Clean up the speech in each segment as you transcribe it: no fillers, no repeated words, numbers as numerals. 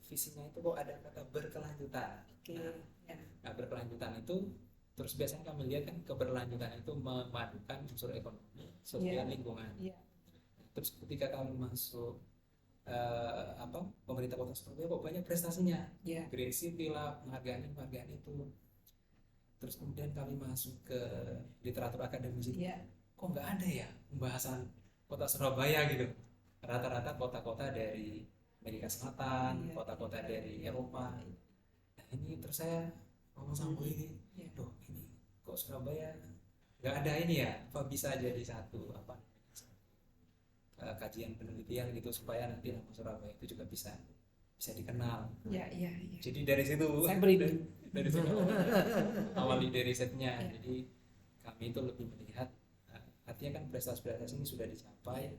visinya itu kok ada kata berkelanjutan. Oke. Ya. Nah, berkelanjutan itu terus biasanya kami lihat kan keberlanjutan itu memadukan unsur ekonomi, sosial, Ya. lingkungan. Ya. Terus ketika kami masuk pemerintah kota Surabaya kok banyak prestasinya, Ya. Green City lah, penghargaan itu. Terus kemudian kami masuk ke literatur akademis itu, Ya. kok nggak ada ya pembahasan kota Surabaya gitu. Rata-rata kota-kota dari Amerika Selatan, Ya. kota-kota dari Eropa. Nah ini terus saya ngomong sama Bu ini, Ya. loh ini kok Surabaya nggak ada ini ya, apa bisa jadi satu kajian penelitian gitu supaya nanti nama Surabaya itu juga bisa dikenal. Ya. Ya. Ya. Jadi dari situ Saya berindu. dari situ awali dari risetnya. Ya. Jadi kami itu lebih melihat artinya kan prestasi-prestasi ini sudah dicapai. Ya.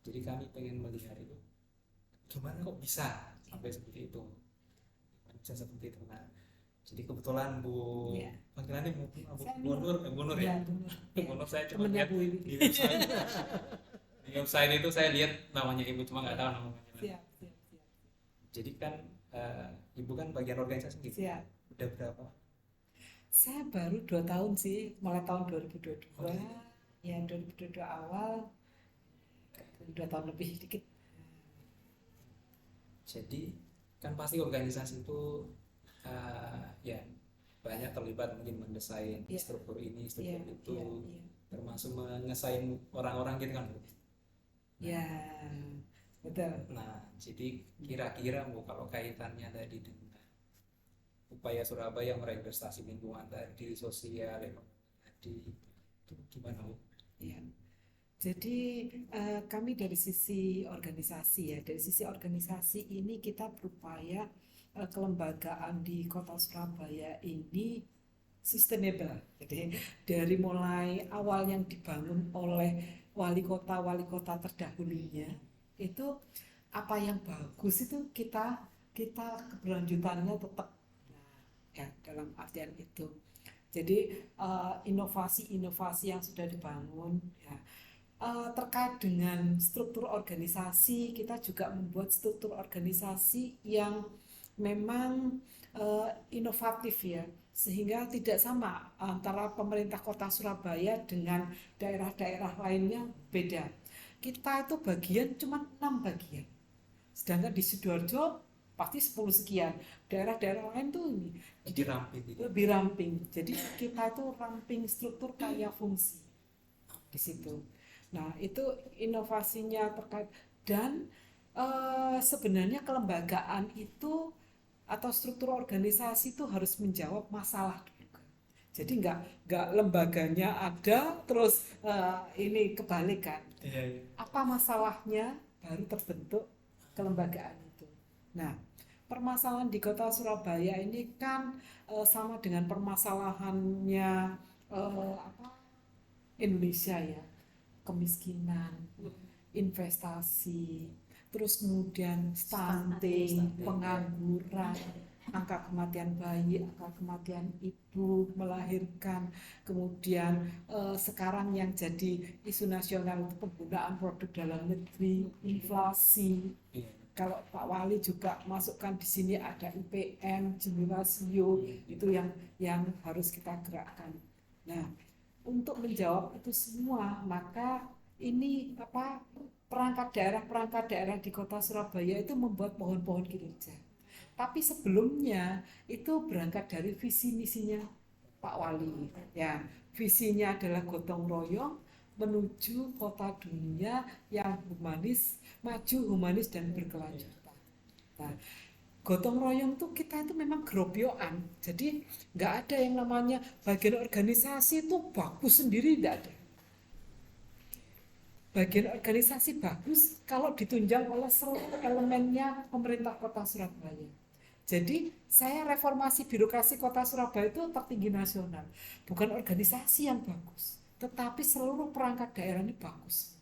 Jadi kami pengen melihat itu gimana kok bisa sampai seperti itu. Bisa seperti itu. Nah, jadi kebetulan Bu Ya. panggilannya Bu Saya Bu Nur ya. Ya. Bu Nur saya cuma Temennya lihat Bu ini. di website. Di website itu saya lihat namanya Ibu cuma nggak tahu namanya. Siap, siap, siap. Jadi kan Ibu kan bagian organisasi gitu. Siap. Udah berapa? Saya baru 2 tahun sih, mulai tahun 2022. Oh, iya. Ya 2022 awal, 2 tahun lebih dikit. Jadi kan pasti organisasi itu ya banyak terlibat mungkin mendesain Ya. struktur ini, Ya, struktur itu, ya, ya. termasuk mengesain orang-orang gitu kan. Ya, betul. Nah, jadi kira-kira Bu kalau kaitannya tadi dengan upaya Surabaya mereinvestasi lingkungan tadi, sosial, ekonomi tadi, itu gimana Bu? Ya. Jadi kami dari sisi organisasi ya, dari sisi organisasi ini kita berupaya kelembagaan di Kota Surabaya ini sustainable. Jadi dari mulai awal yang dibangun oleh wali kota terdahulunya itu apa yang bagus itu kita keberlanjutannya tetap, ya, dalam artian itu. Jadi inovasi-inovasi yang sudah dibangun ya. Terkait dengan struktur organisasi, kita juga membuat struktur organisasi yang memang inovatif ya, sehingga tidak sama antara pemerintah kota Surabaya dengan daerah-daerah lainnya, beda. Kita itu bagian cuma 6 bagian, sedangkan di Sidoarjo pasti 10 sekian. Daerah-daerah lain tuh ini Jadi ramping gitu. lebih ramping. Jadi kita itu ramping struktur kaya fungsi di situ. Nah, itu inovasinya terkait dan sebenarnya kelembagaan itu atau struktur organisasi itu harus menjawab masalah dulu kan. Jadi nggak lembaganya ada terus ini kebalikan. Iya. Apa masalahnya baru terbentuk kelembagaan itu. Nah, permasalahan di Kota Surabaya ini kan sama dengan permasalahannya Indonesia ya, kemiskinan, investasi, terus kemudian stunting, pengangguran, angka kematian bayi, angka kematian ibu melahirkan, kemudian sekarang yang jadi isu nasional itu penggunaan produk dalam negeri, inflasi. Kalau Pak Wali juga masukkan di sini ada IPM, Gini rasio, itu yang harus kita gerakkan. Nah, untuk menjawab itu semua, maka ini perangkat daerah di Kota Surabaya itu membuat pohon-pohon kinerja. Tapi sebelumnya itu berangkat dari visi misinya Pak Wali. Ya, visinya adalah gotong royong menuju kota dunia yang humanis, maju, humanis dan berkelanjutan. Nah, gotong royong tuh kita itu memang geropyokan. Jadi nggak ada yang namanya bagian organisasi itu bagus sendiri, tidak ada. Bagian organisasi bagus kalau ditunjang oleh seluruh elemennya pemerintah kota Surabaya. Jadi saya reformasi birokrasi kota Surabaya itu tertinggi nasional. Bukan organisasi yang bagus, tetapi seluruh perangkat daerah ini bagus.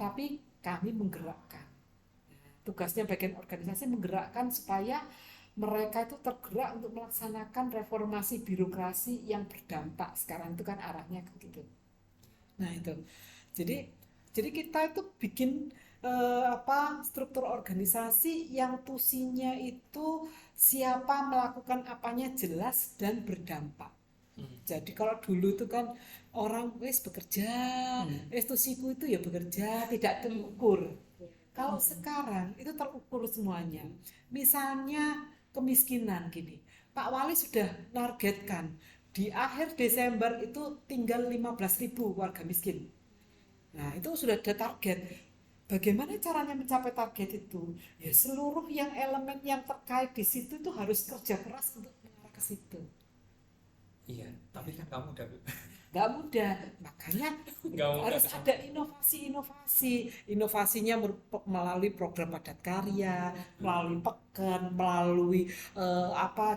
Tapi kami menggerakkan. Tugasnya bagian organisasi menggerakkan supaya mereka itu tergerak untuk melaksanakan reformasi birokrasi yang berdampak. Sekarang itu kan arahnya begitu. Nah itu. Jadi kita itu bikin struktur organisasi yang tusinya itu siapa melakukan apanya jelas dan berdampak. Jadi kalau dulu itu kan orang wis bekerja, wis tusiku itu ya bekerja, tidak terukur. Kalau sekarang itu terukur semuanya. Misalnya kemiskinan gini, Pak Wali sudah nargetkan di akhir Desember itu tinggal 15.000 warga miskin. Nah, itu sudah ada target. Bagaimana caranya mencapai target itu? Ya seluruh yang elemen yang terkait di situ itu harus kerja keras untuk mengarah ke situ. Iya, tapi kan kamu udah Nggak mudah, makanya nggak mau harus kesana. ada inovasi-inovasi. Inovasinya melalui program padat karya, melalui pekan, melalui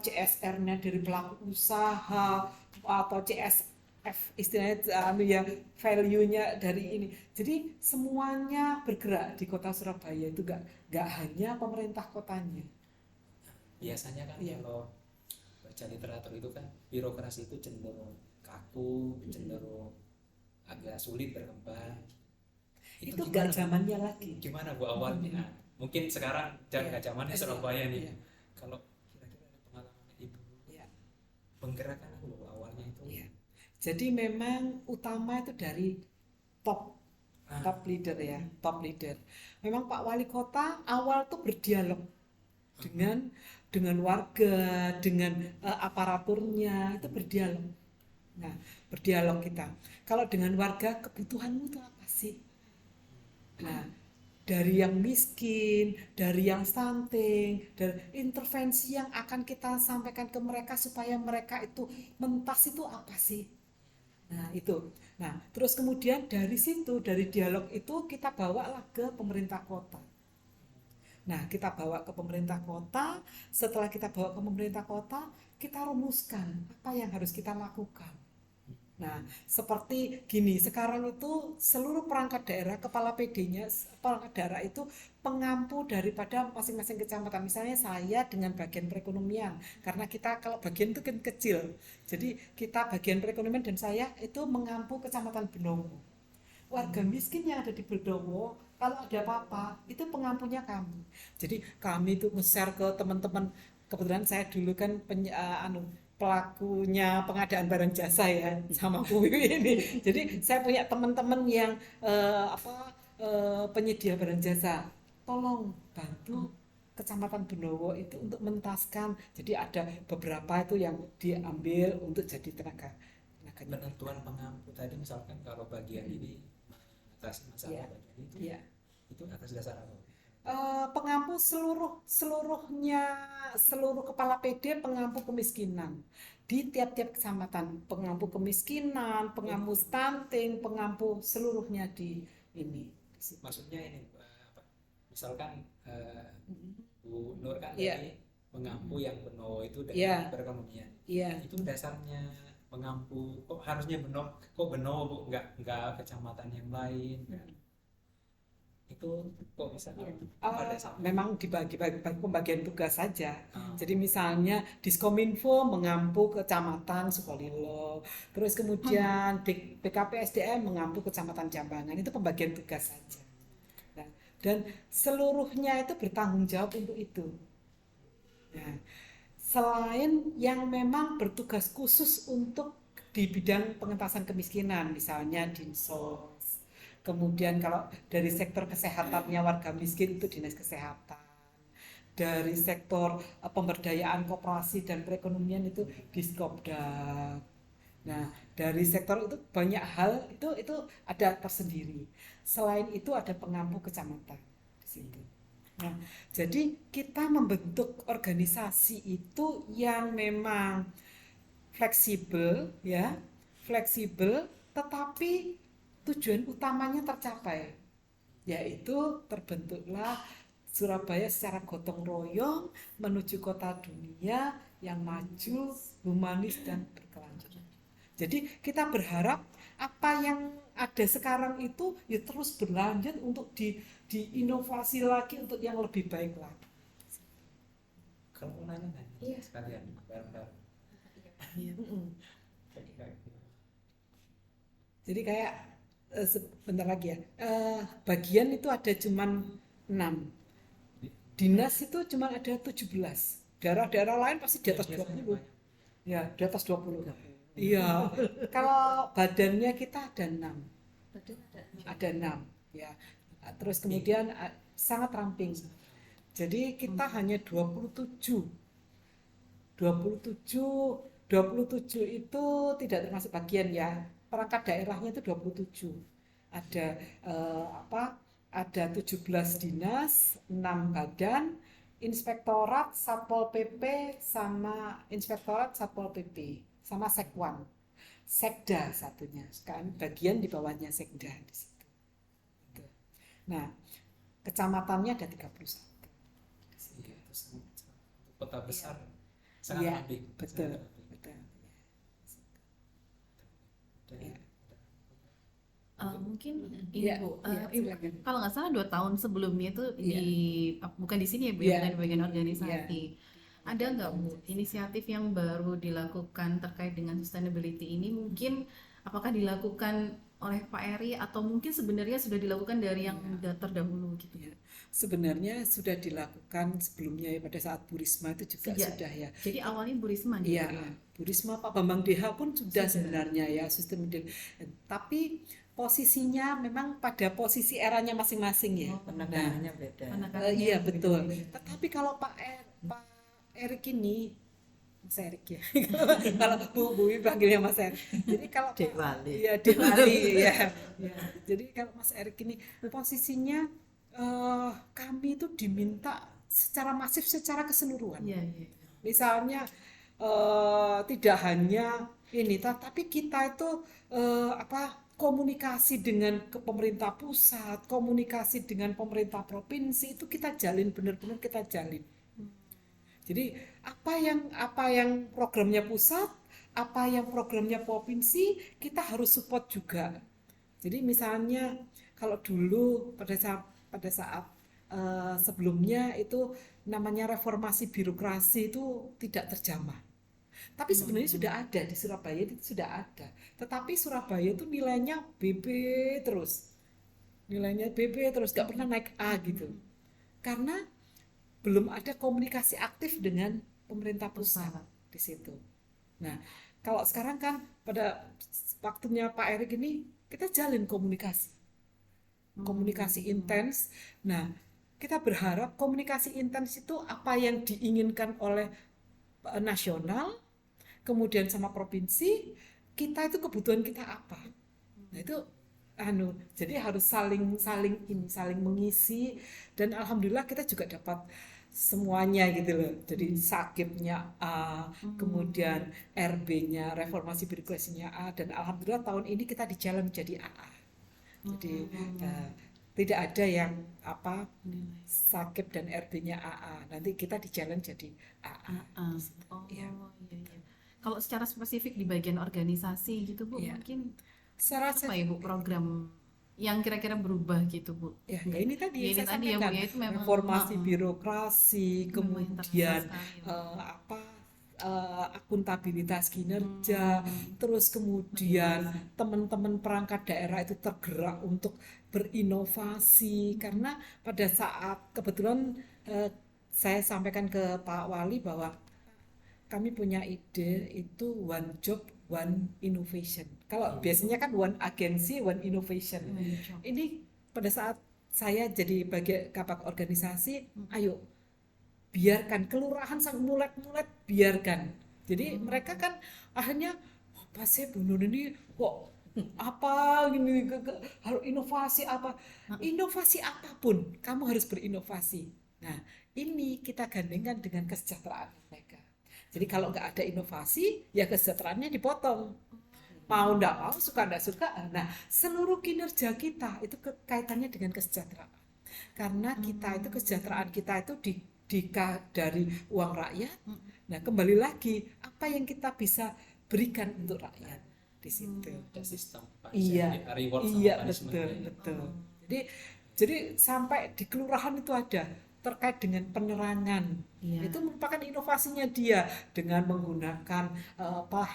CSR-nya dari pelaku usaha atau CSF istilahnya ya value-nya dari ini. Jadi semuanya bergerak di kota Surabaya itu nggak hanya pemerintah kotanya. Biasanya kan Iya. kalau baca literatur itu kan birokrasi itu cenderung kaku, cenderung agak sulit berkembang. Itu Itu nggak gimana Bu? zamannya lagi. Gimana Bu awalnya? Nah, mungkin sekarang jangan Iya. nggak zamannya Iya. Surabaya nih. Iya. Kalau kira-kira ada pengalaman Ibu Iya. penggerakkan aku Bu awalnya itu. Iya. Jadi memang utama itu dari top Ah, top leader ya, top leader. Memang Pak Wali Kota awal tuh berdialog dengan warga, dengan aparaturnya itu berdialog. Nah, berdialog kita. Kalau dengan warga kebutuhanmu itu apa sih? Nah, dari yang miskin, dari yang stunting, dari intervensi yang akan kita sampaikan ke mereka supaya mereka itu mentas itu apa sih? Nah, itu. Nah, terus kemudian dari situ, dari dialog itu kita bawalah ke pemerintah kota. Nah, kita bawa ke pemerintah kota, setelah kita bawa ke pemerintah kota, kita rumuskan apa yang harus kita lakukan. Nah, seperti gini, sekarang itu seluruh perangkat daerah, kepala PD-nya, perangkat daerah itu pengampu daripada masing-masing kecamatan. Misalnya saya dengan bagian perekonomian, karena kita kalau bagian itu kan kecil. Jadi kita bagian perekonomian dan saya itu mengampu kecamatan Benowo. Warga miskin yang ada di Benowo, kalau ada apa-apa, itu pengampunya kami. Jadi kami itu nge-share ke teman-teman. Kebetulan saya dulu kan pelakunya pengadaan barang jasa ya sama Bu Wiwi ini. Jadi saya punya teman-teman yang penyedia barang jasa. Tolong bantu Kecamatan Benowo itu untuk mentaskan. Jadi ada beberapa itu yang diambil untuk jadi tenaganya penentuan mereka. pengampu tadi misalkan kalau bagian ini mengatasi Iya, masalah bagian iya. itu atas dasar apa? Pengampu seluruh kepala PD pengampu kemiskinan di tiap-tiap kecamatan, pengampu kemiskinan, Oh, pengampu stunting, pengampu seluruhnya di ini di situ. maksudnya ini apa? Misalkan Bu Nur kan Iya, tadi mengampu yang Benowo itu iya, dengan perekonomian. iya. Itu dasarnya mengampu kok harusnya Benowo, kok Benowo Bu nggak kecamatan yang lain kan? Itu kok bisa apa dasarnya? Memang dibagi pembagian tugas saja. Ah, Jadi misalnya Diskominfo mengampu kecamatan Sukolilo, terus kemudian BKP SDM mengampu kecamatan Jambangan. Itu pembagian tugas saja. Nah, dan seluruhnya itu bertanggung jawab untuk itu. Nah, selain yang memang bertugas khusus untuk di bidang pengentasan kemiskinan, misalnya Dinsos. Kemudian kalau dari sektor kesehatannya warga miskin itu Dinas Kesehatan. Dari sektor pemberdayaan koperasi dan perekonomian itu Diskopda. Nah, dari sektor itu banyak hal itu ada tersendiri. Selain itu ada pengampu kecamatan di situ. Nah, jadi kita membentuk organisasi itu yang memang fleksibel ya, fleksibel tetapi tujuan utamanya tercapai, yaitu terbentuklah Surabaya secara gotong royong menuju kota dunia yang maju, humanis dan berkelanjutan. Jadi kita berharap apa yang ada sekarang itu ya terus berlanjut untuk diinovasi lagi untuk yang lebih baik lagi. kalau mau nanya nanya Iya. sekalian bareng-bareng. Iya. Jadi kayak Jadi kayak sebentar lagi ya. Bagian itu ada cuman 6. Dinas itu cuma ada 17. Daerah-daerah lain pasti di atas Biasanya 20. banyak. Ya, di atas 20. Iya. Kalau badannya kita ada 6. Ada 6 ya. Terus kemudian sangat ramping. Jadi kita hanya 27. 27 27 itu tidak termasuk bagian ya. Perangkat daerahnya itu 27. Ada apa? Ada 17 dinas, 6 badan, inspektorat, Satpol PP sama inspektorat Satpol PP sama Sekwan. Sekda satunya. Kan bagian di bawahnya Sekda di situ. Gitu. Nah, kecamatannya ada 31. Iya, itu sangat untuk kota besar sangat Iya, ramping. betul, Sangat ramping. betul. Dan Ya, Mungkin iya, ini Bu, iya, Ibu silakan. kalau nggak salah 2 tahun sebelumnya itu Iya, bukan di sini ya Bu, ya, iya, bukan di bagian iya. organisasi. Ada nggak Bu inisiatif yang baru dilakukan terkait dengan sustainability ini? Mungkin apakah dilakukan oleh Pak Eri atau mungkin sebenarnya sudah dilakukan dari yang terdahulu gitu? Ya, sebenarnya sudah dilakukan sebelumnya ya, pada saat Bu Risma itu juga Sejak, sudah ya. jadi awalnya Bu Risma nih Iya, Bu, ya? Bu Risma, Pak Bambang Deha pun sudah Sudah. sebenarnya ya sustainable. Tapi posisinya memang pada posisi eranya masing-masing ya. Penekanannya beda. Penekanannya Iya betul. berbeda-beda. Tetapi kalau Pak Erik ini, Mas Erik ya. Kalau Bu Wi panggilnya Mas Erik. Jadi kalau Dek Wali. Iya, Dek Wali ya. Ya. Jadi kalau Mas Erik ini posisinya kami itu diminta secara masif, secara keseluruhan. Iya, iya. Misalnya tidak hanya ini, tapi kita itu komunikasi dengan pemerintah pusat, komunikasi dengan pemerintah provinsi itu kita jalin, benar-benar kita jalin. Jadi apa yang programnya pusat, apa yang programnya provinsi, kita harus support juga. Jadi misalnya kalau dulu pada saat sebelumnya itu namanya reformasi birokrasi itu tidak terjamah. Tapi sebenarnya sudah ada di Surabaya, itu sudah ada. Tetapi Surabaya itu nilainya BB terus. Nilainya BB terus, gak pernah naik A gitu. Karena belum ada komunikasi aktif dengan pemerintah pusat di situ. Nah, kalau sekarang kan pada waktunya Pak Erik ini kita jalin komunikasi intens. Nah, kita berharap komunikasi intens itu apa yang diinginkan oleh nasional, kemudian sama provinsi, kita itu kebutuhan kita apa. Nah, itu jadi harus saling mengisi, dan alhamdulillah kita juga dapat semuanya gitu loh. Jadi sakitnya A, kemudian RB-nya reformasi birokrasinya A, dan alhamdulillah tahun ini kita di jalan menjadi AA. Jadi tidak ada yang sakit dan RB-nya AA. Nanti kita di jalan jadi AA. Oh, Iya. iya, iya. Kalau secara spesifik di bagian organisasi gitu Bu, Iya. mungkin Secara apa ya Bu program yang kira-kira berubah gitu Bu? ya ini tadi Ya, yang ini saya tadi ya Bu, sampaikan, ya itu memang reformasi birokrasi, memang kemudian terasa sekali ya. akuntabilitas kinerja, terus kemudian teman-teman perangkat daerah itu tergerak untuk berinovasi, karena pada saat kebetulan saya sampaikan ke Pak Wali bahwa kami punya ide itu one job one innovation. Kalau biasanya kan one agency one innovation. Ini pada saat saya jadi bagian kabak organisasi, ayo biarkan kelurahan sang mulet-mulet, biarkan. Jadi mereka kan akhirnya apa sih Bu Nun ini kok apa gini, harus inovasi apa, inovasi apapun kamu harus berinovasi. Nah, ini kita gandengkan dengan kesejahteraan mereka. Jadi kalau nggak ada inovasi, ya kesejahteraannya dipotong. Mau nggak mau, suka nggak suka. Nah, seluruh kinerja kita itu kaitannya dengan kesejahteraan. Karena kita itu kesejahteraan kita itu dari uang rakyat. Nah, kembali lagi apa yang kita bisa berikan untuk rakyat di situ. Ada sistem Iya, reward sama iya punishment. betul. Jadi sampai di kelurahan itu ada terkait dengan penerangan. Iya. Itu merupakan inovasinya dia dengan menggunakan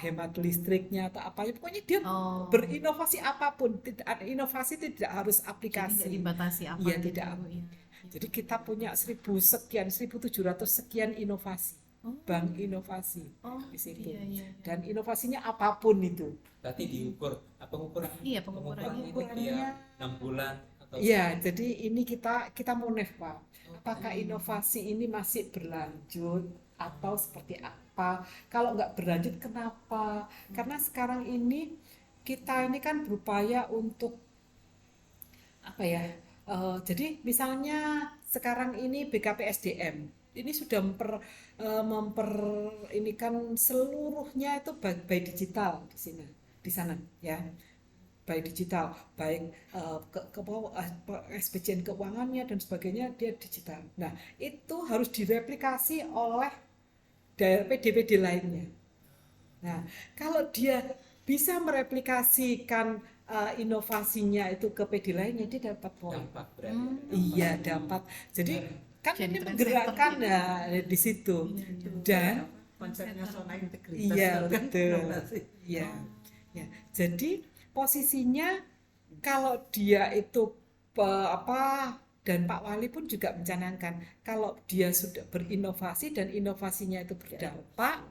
hemat listriknya atau apa. Pokoknya dia Oh, berinovasi apapun. Inovasi tidak harus jadi nggak aplikasi. dibatasi apa Iya, gitu, tidak. Bu, ya. Jadi kita punya 1.700 sekian inovasi, Oh, bank inovasi oh, di situ. iya, iya. Dan inovasinya apapun itu. Berarti diukur apa pengukuran Iya, pengukurannya. ini Pengukurannya, tiap 6 bulan atau ya, jadi ini kita mau Pak. Apakah Hmm. inovasi ini masih berlanjut atau seperti apa? Kalau nggak berlanjut, kenapa? Karena sekarang ini kita ini kan berupaya untuk apa ya? Jadi misalnya sekarang ini BKPSDM ini sudah memper ini kan seluruhnya itu by digital di sana ya, by digital, baik SPJN keuangannya dan sebagainya dia digital. Nah, itu harus direplikasi oleh PD-PD lainnya. Nah, kalau dia bisa mereplikasikan inovasinya itu ke PD lainnya, dia dapat poin. dampak berarti Hmm. ada Iya, dapat. Jadi kan Jadi ini trendsetter menggerakkan gitu. di situ. Iya, iya. Dan Konsepnya zona integritas iya, itu kan betul. inovasi. Iya. Ya. Jadi posisinya kalau dia itu dan Pak Wali pun juga mencanangkan kalau dia sudah berinovasi dan inovasinya itu berdampak,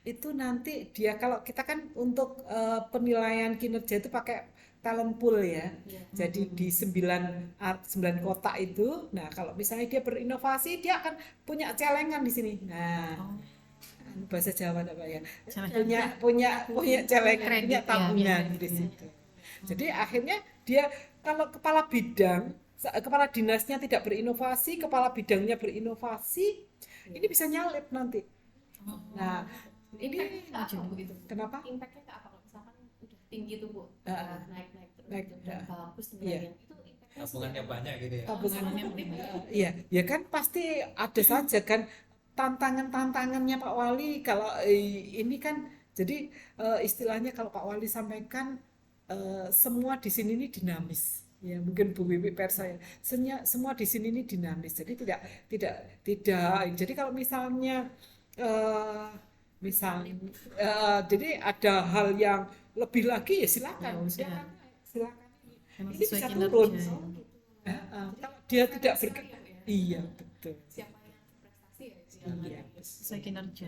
itu nanti dia, kalau kita kan untuk penilaian kinerja itu pakai talent pool ya. Iya. Jadi di 9 kota itu, nah kalau misalnya dia berinovasi, dia akan punya celengan di sini. Nah, Oh, bahasa Jawa apa ya? Celengan. Punya celengan, Kredit punya ya, tabungan biasanya. di situ. Jadi akhirnya dia, kalau kepala bidang, kepala dinasnya tidak berinovasi, kepala bidangnya berinovasi, ini bisa nyalip nanti. Oh. Nah, ini Impactnya ke apa, Bu, itu? kenapa? Impactnya ke apa? Kalau misalkan udah tinggi tuh, Bu, naik terus Naik, gitu, dan bagus iya. nilainya, itu impactnya tabungannya banyak gitu ya. Tabungannya, Tabungannya iya, ya kan pasti ada saja kan tantangannya Pak Wali. Kalau ini kan, jadi istilahnya kalau Pak Wali sampaikan, semua di sini ini dinamis. Ya, mungkin Bu Wiwi pers saya, semua di sini ini dinamis. Jadi tidak. Jadi kalau misalnya jadi ada hal yang lebih lagi ya silakan, Ya udah. silakan. Memang Ini sesuai bisa kinerja. turun. Ya. Kalau dia tidak Finansial ya, Bu, ya? iya, betul. Siapa yang berprestasi ya, istilahnya. Iya. Sesuai kinerja.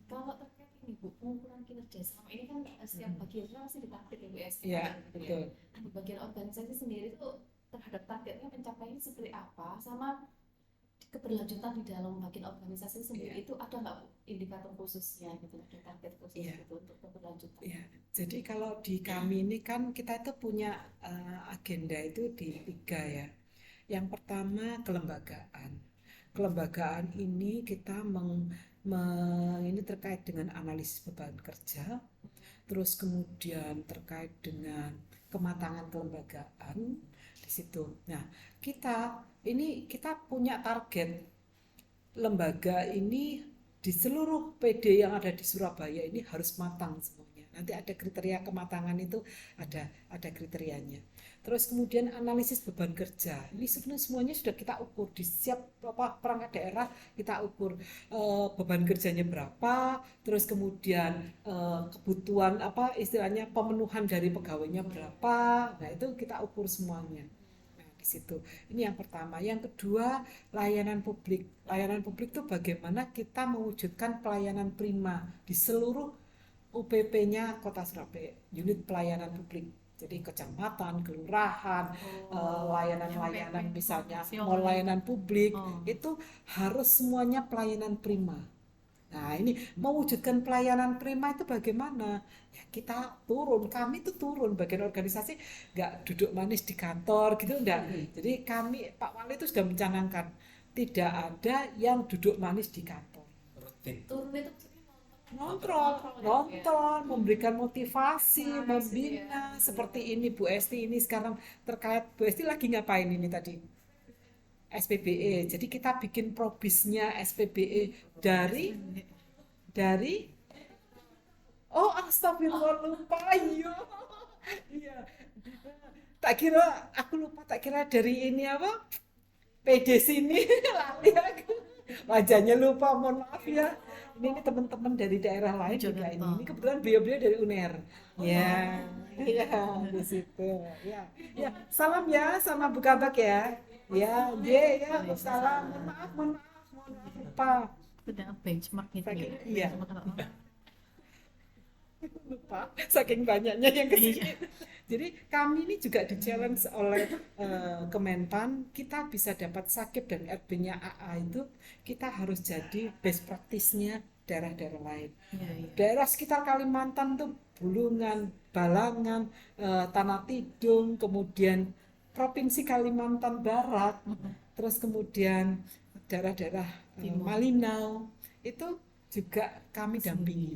Kalau terkait ini, Bu, pengukuran kinerja selama ini kan setiap bagian kan masih ditarget ya, Bu, ya, setiap Iya, bagian, gitu ya. betul. Nah, di bagian organisasi sendiri tuh terhadap targetnya pencapaiannya seperti apa, sama keberlanjutan di dalam bagian organisasi sendiri itu ada nggak, Bu, indikator khususnya gitu, ada target khusus Iya. gitu untuk keberlanjutan? Ya, jadi kalau di kami ini kan kita itu punya agenda itu di 3 ya. Yang pertama kelembagaan. Kelembagaan ini kita ini terkait dengan analisis beban kerja, terus kemudian terkait dengan kematangan kelembagaan di situ. Nah, kita punya target lembaga ini di seluruh PD yang ada di Surabaya ini harus matang semuanya. Nanti ada kriteria kematangan itu, ada kriterianya. Terus kemudian analisis beban kerja. Ini semuanya sudah kita ukur di setiap perangkat daerah, kita ukur beban kerjanya berapa, terus kemudian kebutuhan istilahnya pemenuhan dari pegawainya berapa. Nah, itu kita ukur semuanya. Situ. Ini yang pertama. Yang kedua, layanan publik. Layanan publik itu bagaimana kita mewujudkan pelayanan prima di seluruh UPP-nya Kota Surabaya, unit pelayanan publik. Jadi kecamatan, kelurahan, layanan-layanan misalnya mau layanan publik, itu harus semuanya pelayanan prima. Nah, ini mewujudkan pelayanan prima itu bagaimana? Ya, kita turun, kami itu turun, bagian organisasi nggak duduk manis di kantor gitu, enggak. Jadi kami, Pak Wali itu sudah mencanangkan tidak ada yang duduk manis di kantor. Rutin. Turun itu Nonton, memberikan motivasi, membina, seperti ini Bu Esti ini sekarang terkait, Bu Esti lagi ngapain ini tadi? SPBE. Jadi kita bikin probisnya SPBE dari oh, astagfirullah, lupa. Iya. Tak kira dari ini apa? PD sini lali aku. Wajahnya lupa, mohon maaf ya. Ini teman-teman dari daerah lain juga ini. Jakarta. Ini kebetulan beliau-beliau dari UNER. Ya, ya di situ. Ya, ya. Salam ya sama Bu Kabak ya. Ya, ya, salam. Mohon maaf, lupa. Sudah benchmark gitu ya. Iya. Benchmark. Lupa saking banyaknya yang kesini. Jadi kami ini juga di-challenge oleh Kemenpan, kita bisa dapat sakit dan RB-nya AA itu kita harus jadi best practice-nya daerah-daerah lain. Iya, iya. Daerah sekitar Kalimantan tuh Bulungan, Balangan, Tanah Tidung, kemudian Provinsi Kalimantan Barat, terus kemudian daerah-daerah Timur. Malinau itu juga kami dampingi.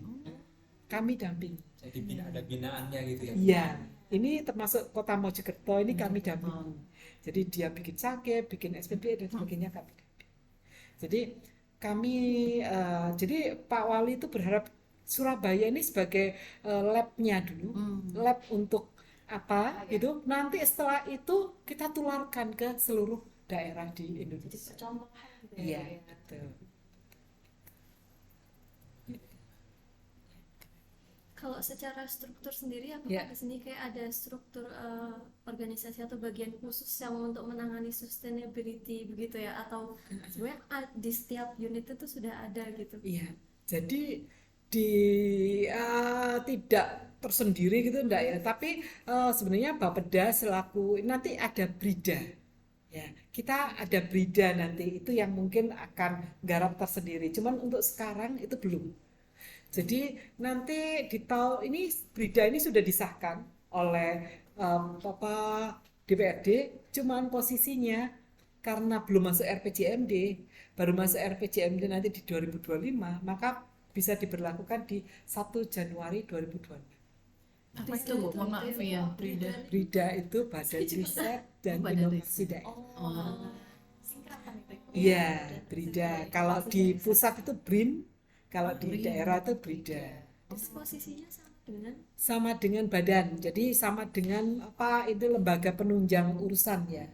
Kami dampingi. Jadi ada binaannya gitu ya. Iya, ini termasuk Kota Mojokerto ini kami dampingi. Jadi dia bikin sake, bikin SPB dan sebagainya kami dampingi. Jadi kami, jadi Pak Wali itu berharap Surabaya ini sebagai lab-nya dulu, lab untuk apa gitu. Nanti setelah itu kita tularkan ke seluruh daerah di Jadi Indonesia. percontohan gitu Iya, ya. betul. Kalau secara struktur sendiri, Ya. apakah di sini kayak ada struktur organisasi atau bagian khusus yang untuk menangani sustainability begitu ya? Atau sebenarnya di setiap unit itu sudah ada gitu? Iya, jadi tidak tersendiri gitu enggak ya, tapi sebenarnya Bapeda selaku nanti ada Brida. Ya, kita ada Brida nanti itu yang mungkin akan garap tersendiri. Cuman untuk sekarang itu belum. Jadi nanti di tahun ini Brida ini sudah disahkan oleh DPRD, cuman posisinya karena belum masuk RPJMD, baru masuk RPJMD nanti di 2025, maka bisa diberlakukan di 1 Januari 2026. Apa itu Bu? Mohon maaf ya, Brida. Brida itu Badan Riset dan Badan Inovasi Riset. Daerah. Oh, singkatan itu. Iya, Brida. Kalau di pusat itu BRIN, kalau di BRIN. daerah itu Brida. Terus posisinya sama dengan Sama dengan badan, jadi sama dengan apa itu lembaga penunjang urusan ya.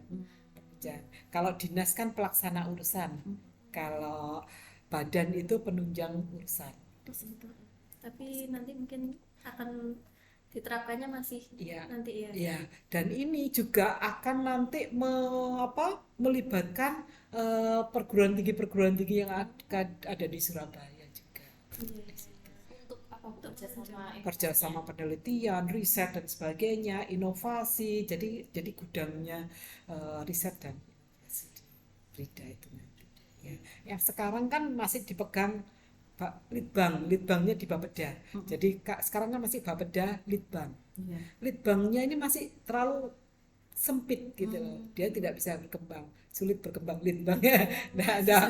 Penunjang. Kalau dinas kan pelaksana urusan, kalau badan itu penunjang urusan. itu. Tapi nanti mungkin akan diterapkannya masih Iya. nanti ya. Ya, dan ini juga akan nanti melibatkan perguruan tinggi yang ada di Surabaya juga. Untuk apa? Kerjasama Kerjasama penelitian, riset dan sebagainya, inovasi. Jadi gudangnya riset dan inovasi di Brida itu nanti. Ya. Yang sekarang kan masih dipegang Litbangnya di Bapeda. Jadi sekarang kan masih Bapeda Litbang. Iya. Litbangnya ini masih terlalu sempit gitu loh. Dia tidak bisa berkembang, sulit berkembang litbangnya. Ada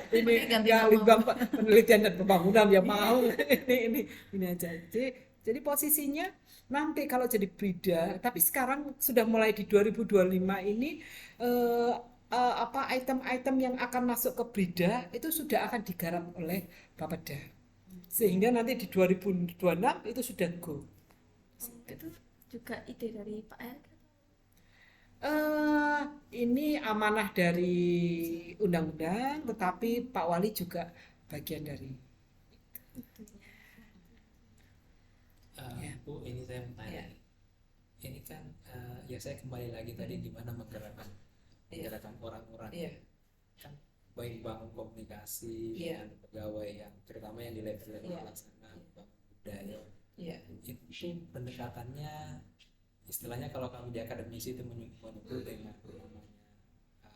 ini Ganti ya nama. litbang penelitian dan pembangunan ya mau ini aja. Jadi posisinya nanti kalau jadi Brida, tapi sekarang sudah mulai di 2025 ini apa item-item yang akan masuk ke Brida itu sudah akan digarap oleh Bapeda. Sehingga nanti di 2026 itu sudah go. Itu juga ide dari Pak Erick. Ini amanah dari undang-undang, tetapi Pak Wali juga bagian dari. Bu, ini saya mau tanya. Ini kan ya saya kembali lagi tadi gimana menggerakkan orang-orang. Kan baik bangun komunikasi dengan pegawai yang terutama yang di level pelaksana bangun budaya. Itu pendekatannya istilahnya kalau kami di akademisi itu menyebut dengan namanya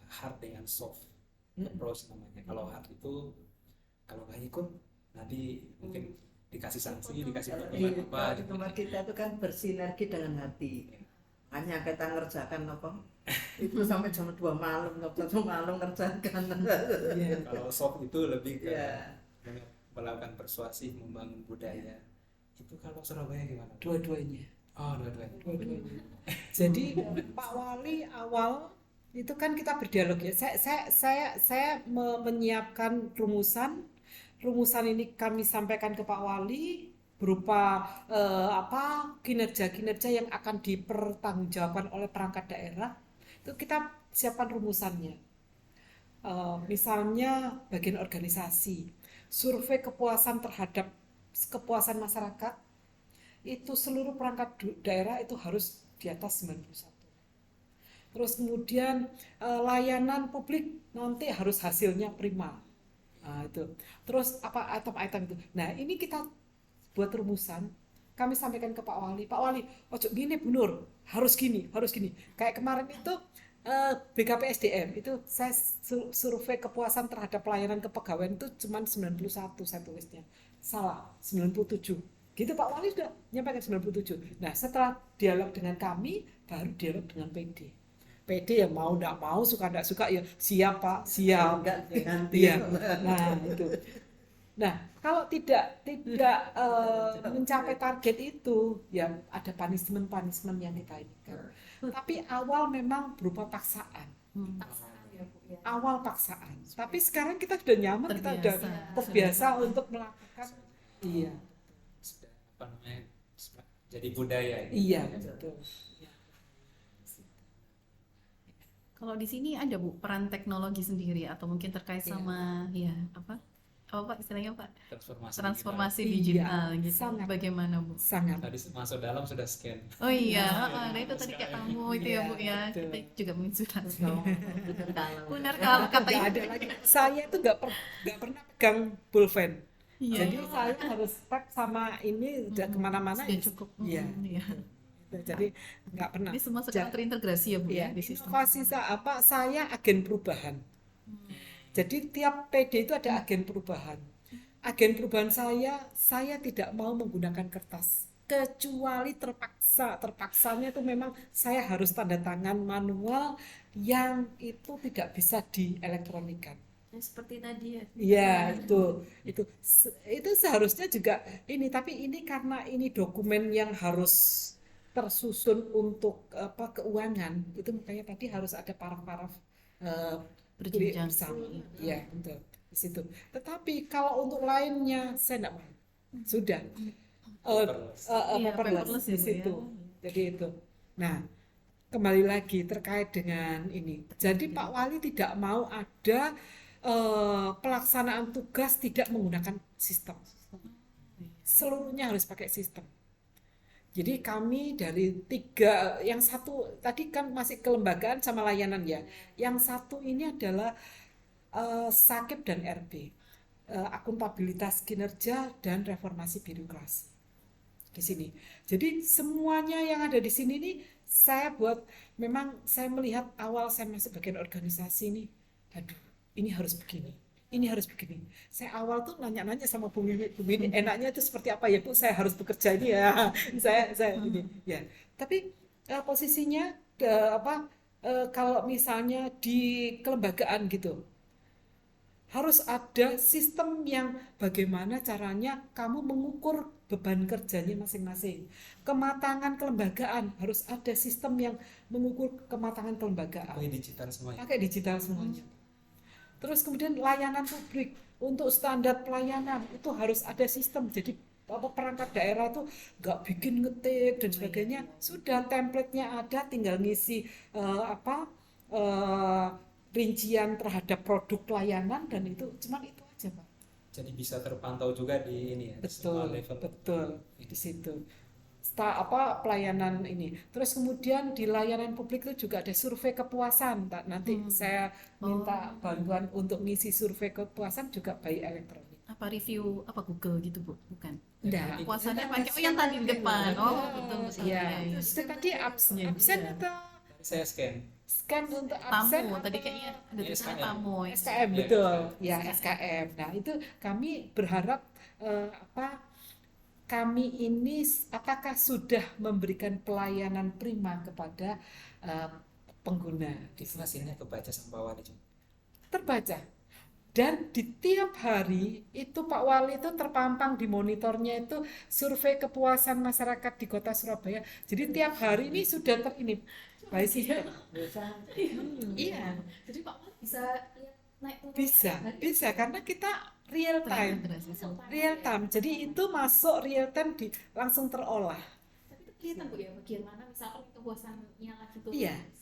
hard dengan soft approach namanya. Kalau hard itu kalau nggak ikut nanti mungkin dikasih sanksi, dikasih apa Di tempat kita itu kan bersinergi dengan hati. Hanya kita ngerjakan apa itu sampai jam 2 malam, jam malam ngerjakan. Kalau soft itu lebih ke Ya. melakukan persuasi, membangun budaya. Itu kalau Surabaya gimana? Dua-duanya. Oh, dua-duanya. Jadi Pak Wali awal itu kan kita berdialog ya. Saya menyiapkan rumusan ini kami sampaikan ke Pak Wali berupa kinerja-kinerja yang akan dipertanggungjawabkan oleh perangkat daerah. Itu kita siapkan rumusannya. Misalnya bagian organisasi, survei kepuasan terhadap kepuasan masyarakat, itu seluruh perangkat daerah itu harus di atas 91. Terus kemudian layanan publik nanti harus hasilnya prima. Nah, itu. Terus apa item-item itu. Nah, ini kita buat rumusan, kami sampaikan ke Pak Wali. Pak Wali, ojo gini Bu Nur, harus gini, harus gini. Kayak kemarin itu BKPSDM itu saya survei kepuasan terhadap pelayanan kepegawaian itu cuma 91 saya tulisnya. Salah, 97. Gitu Pak Wali sudah nyampaikan 97. Nah, setelah dialog dengan kami, baru dialog dengan PD. PD yang mau enggak mau, suka enggak suka ya siap Pak, siap. Enggak diganti. Iya. Nah, itu. Nah, kalau tidak mencapai target itu, ya ada punishment yang kita inginkan. Tapi awal memang berupa paksaan. Paksaan ya Bu ya. Awal paksaan. Tapi sekarang kita sudah nyaman, kita sudah terbiasa untuk melakukan. Iya. Sudah apa namanya? Jadi budaya ini. Iya, betul. Kalau di sini ada Bu peran teknologi sendiri atau mungkin terkait sama ya apa Pak istilahnya Pak transformasi digital Iya, gitu. sangat. Bagaimana Bu? Sangat. Tadi masuk dalam sudah scan. Oh iya, nah itu tadi kayak tamu itu ya Bu ya. betul. Kita juga menginspirasi. Kalau Benar kalau kata Nggak ada lagi. Saya itu nggak pernah pegang pulpen. Iya. Jadi saya harus tap sama ini udah kemana-mana. Sudah ya. cukup. Iya. Iya. Jadi nggak pernah. Ini semua sekarang terintegrasi ya Bu Ya, ya di sistem. inovasi saya agen perubahan. Jadi tiap PD itu ada agen perubahan. Agen perubahan saya tidak mau menggunakan kertas kecuali terpaksanya itu memang saya harus tanda tangan manual yang itu tidak bisa dielektronikan. Yang seperti tadi ya. Iya, itu seharusnya juga ini, tapi ini karena ini dokumen yang harus tersusun untuk keuangan, itu makanya tadi harus ada paraf-paraf Berjenjang. bersama. Iya, betul. Di situ. Tetapi kalau untuk lainnya saya enggak mau. Sudah. Iya, Paperless paperless di ya, Bu, situ. ya. Jadi itu. Nah, kembali lagi terkait dengan ini. Jadi Pak Wali tidak mau ada pelaksanaan tugas tidak menggunakan sistem. Seluruhnya harus pakai sistem. Jadi kami dari 3, yang satu tadi kan masih kelembagaan sama layanan ya. Yang satu ini adalah SAKIP dan RB, akuntabilitas kinerja dan reformasi birokrasi di sini. Jadi semuanya yang ada di sini nih saya buat, memang saya melihat awal saya masuk bagian organisasi ini, aduh ini harus begini. Ini harus begini. Saya awal tuh nanya-nanya sama Bu Mimi, enaknya itu seperti apa ya Bu? Saya harus bekerja ini ya. saya ini ya. Tapi posisinya kalau misalnya di kelembagaan gitu, harus ada sistem yang bagaimana caranya kamu mengukur beban kerjanya masing-masing. Kematangan kelembagaan harus ada sistem yang mengukur kematangan kelembagaan. Pakai digital semuanya. Pakai digital semuanya. Terus kemudian layanan publik, untuk standar pelayanan itu harus ada sistem. Jadi perangkat daerah itu nggak bikin ngetik dan sebagainya, sudah template-nya ada, tinggal ngisi rincian terhadap produk pelayanan dan itu cuman itu aja Pak. Jadi bisa terpantau juga di ini ya, di semua level. Betul di situ. Pelayanan ini. Terus kemudian di layanan publik itu juga ada survei kepuasan. Nanti saya minta bantuan untuk ngisi survei kepuasan juga by elektronik. Apa review Google gitu Bu? Bukan. Enggak. Puasannya pakai yang tadi di depan. Oh, betul. Iya. Itu tadi absen atau Saya scan untuk absen Tamu tadi kayaknya ada tulisan SKM. tamu. SKM betul. Ya, SKM. Nah, itu kami berharap kami ini apakah sudah memberikan pelayanan prima kepada pengguna. informasinya kebaca sama Pak Wali juga. Terbaca. Dan di tiap hari itu Pak Wali itu terpampang di monitornya itu survei kepuasan masyarakat di Kota Surabaya. Jadi tiap hari ini sudah by system. Iya, Jadi Pak Wali bisa lihat naik turun bisa karena kita real time. Real time. Jadi itu masuk real time langsung terolah. Tapi itu kelihatan Bu ya bagaimana misalkan kepuasannya lagi turun.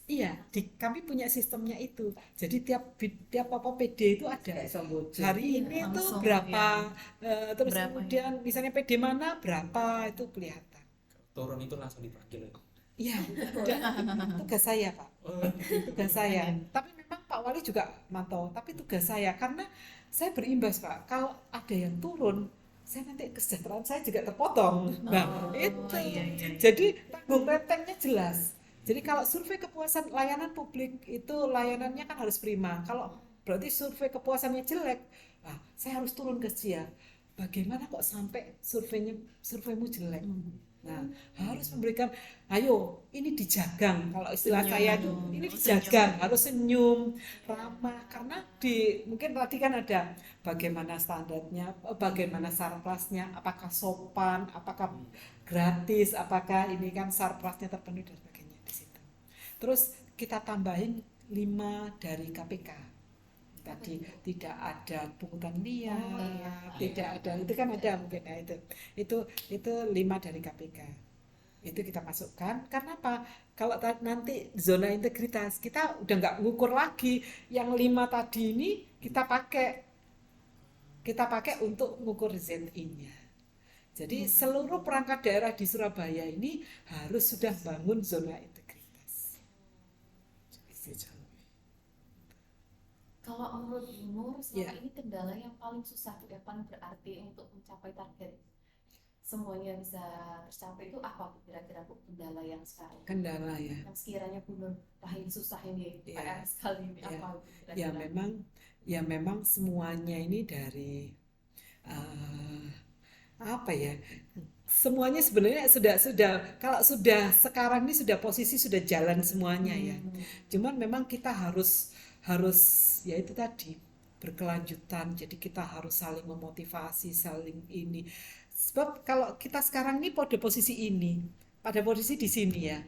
Iya, kami punya sistemnya itu. Jadi tiap apa PD itu ada. Hari ini tuh langsung, berapa, terus Berapa, kemudian misalnya PD mana berapa itu kelihatan. Turun itu langsung dipanggil. Iya, tugas saya Pak. Tugas saya. Tapi memang Pak Wali juga mantau. Tapi tugas saya karena saya berimbas Pak. Kalau ada yang turun, saya nanti kesejahteraan saya juga terpotong. Nah, itu. iya. Jadi tanggung rentengnya jelas. Jadi kalau survei kepuasan layanan publik itu layanannya kan harus prima. Kalau berarti survei kepuasannya jelek, saya harus turun ke SIA. Bagaimana kok sampai surveimu jelek? Nah, harus memberikan, ayo ini dijagang. Kalau istilah saya itu ini dijagang, harus senyum, ramah. Karena mungkin tadi kan ada bagaimana standarnya, bagaimana sarplasnya, apakah sopan, apakah gratis, apakah ini kan sarplasnya terpenuhi dan sebagainya di situ. Terus kita tambahin 5 dari KPK. Tadi tidak ada pungutan liar, tidak ada, itu kan ada mungkin ya, itu 5 dari KPK. Itu kita masukkan. Karena apa? Kalau nanti zona integritas kita udah nggak ngukur lagi. Yang 5 tadi ini kita pakai untuk ngukur ZI-nya. Jadi seluruh perangkat daerah di Surabaya ini harus sudah bangun zona integritas. Kalau menurut Bu Nur, selama ini kendala yang paling susah ke depan berarti untuk mencapai target semuanya bisa tercapai itu apa Bu kira-kira Bu kendala yang sekarang? Kendala ya. Yang sekiranya Bu Nur ini susah ini, PR sekali ini apa Bu kira-kira? Ya memang semuanya ini dari apa ya? Semuanya sebenarnya sudah kalau sudah sekarang ini sudah posisi sudah jalan semuanya ya. Cuman memang kita harus ya itu tadi berkelanjutan. Jadi kita harus saling memotivasi, saling ini. Sebab kalau kita sekarang ini pada posisi di sini ya.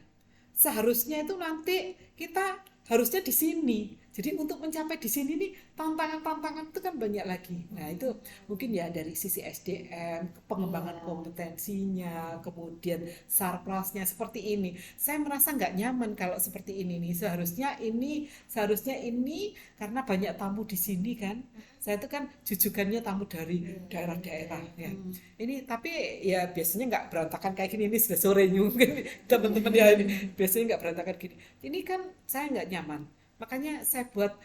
Seharusnya itu nanti kita harusnya di sini. Jadi untuk mencapai di sini nih tantangan itu kan banyak lagi. Nah itu mungkin ya dari sisi SDM, pengembangan kompetensinya, kemudian sarplasnya seperti ini. Saya merasa nggak nyaman kalau seperti ini nih. Seharusnya ini karena banyak tamu di sini kan. Saya itu kan jujukannya tamu dari daerah-daerah ya. Ini tapi ya biasanya nggak berantakan kayak gini. Ini sudah sore mungkin teman-teman ya ini biasanya nggak berantakan gini. Ini kan saya nggak nyaman. Makanya saya buat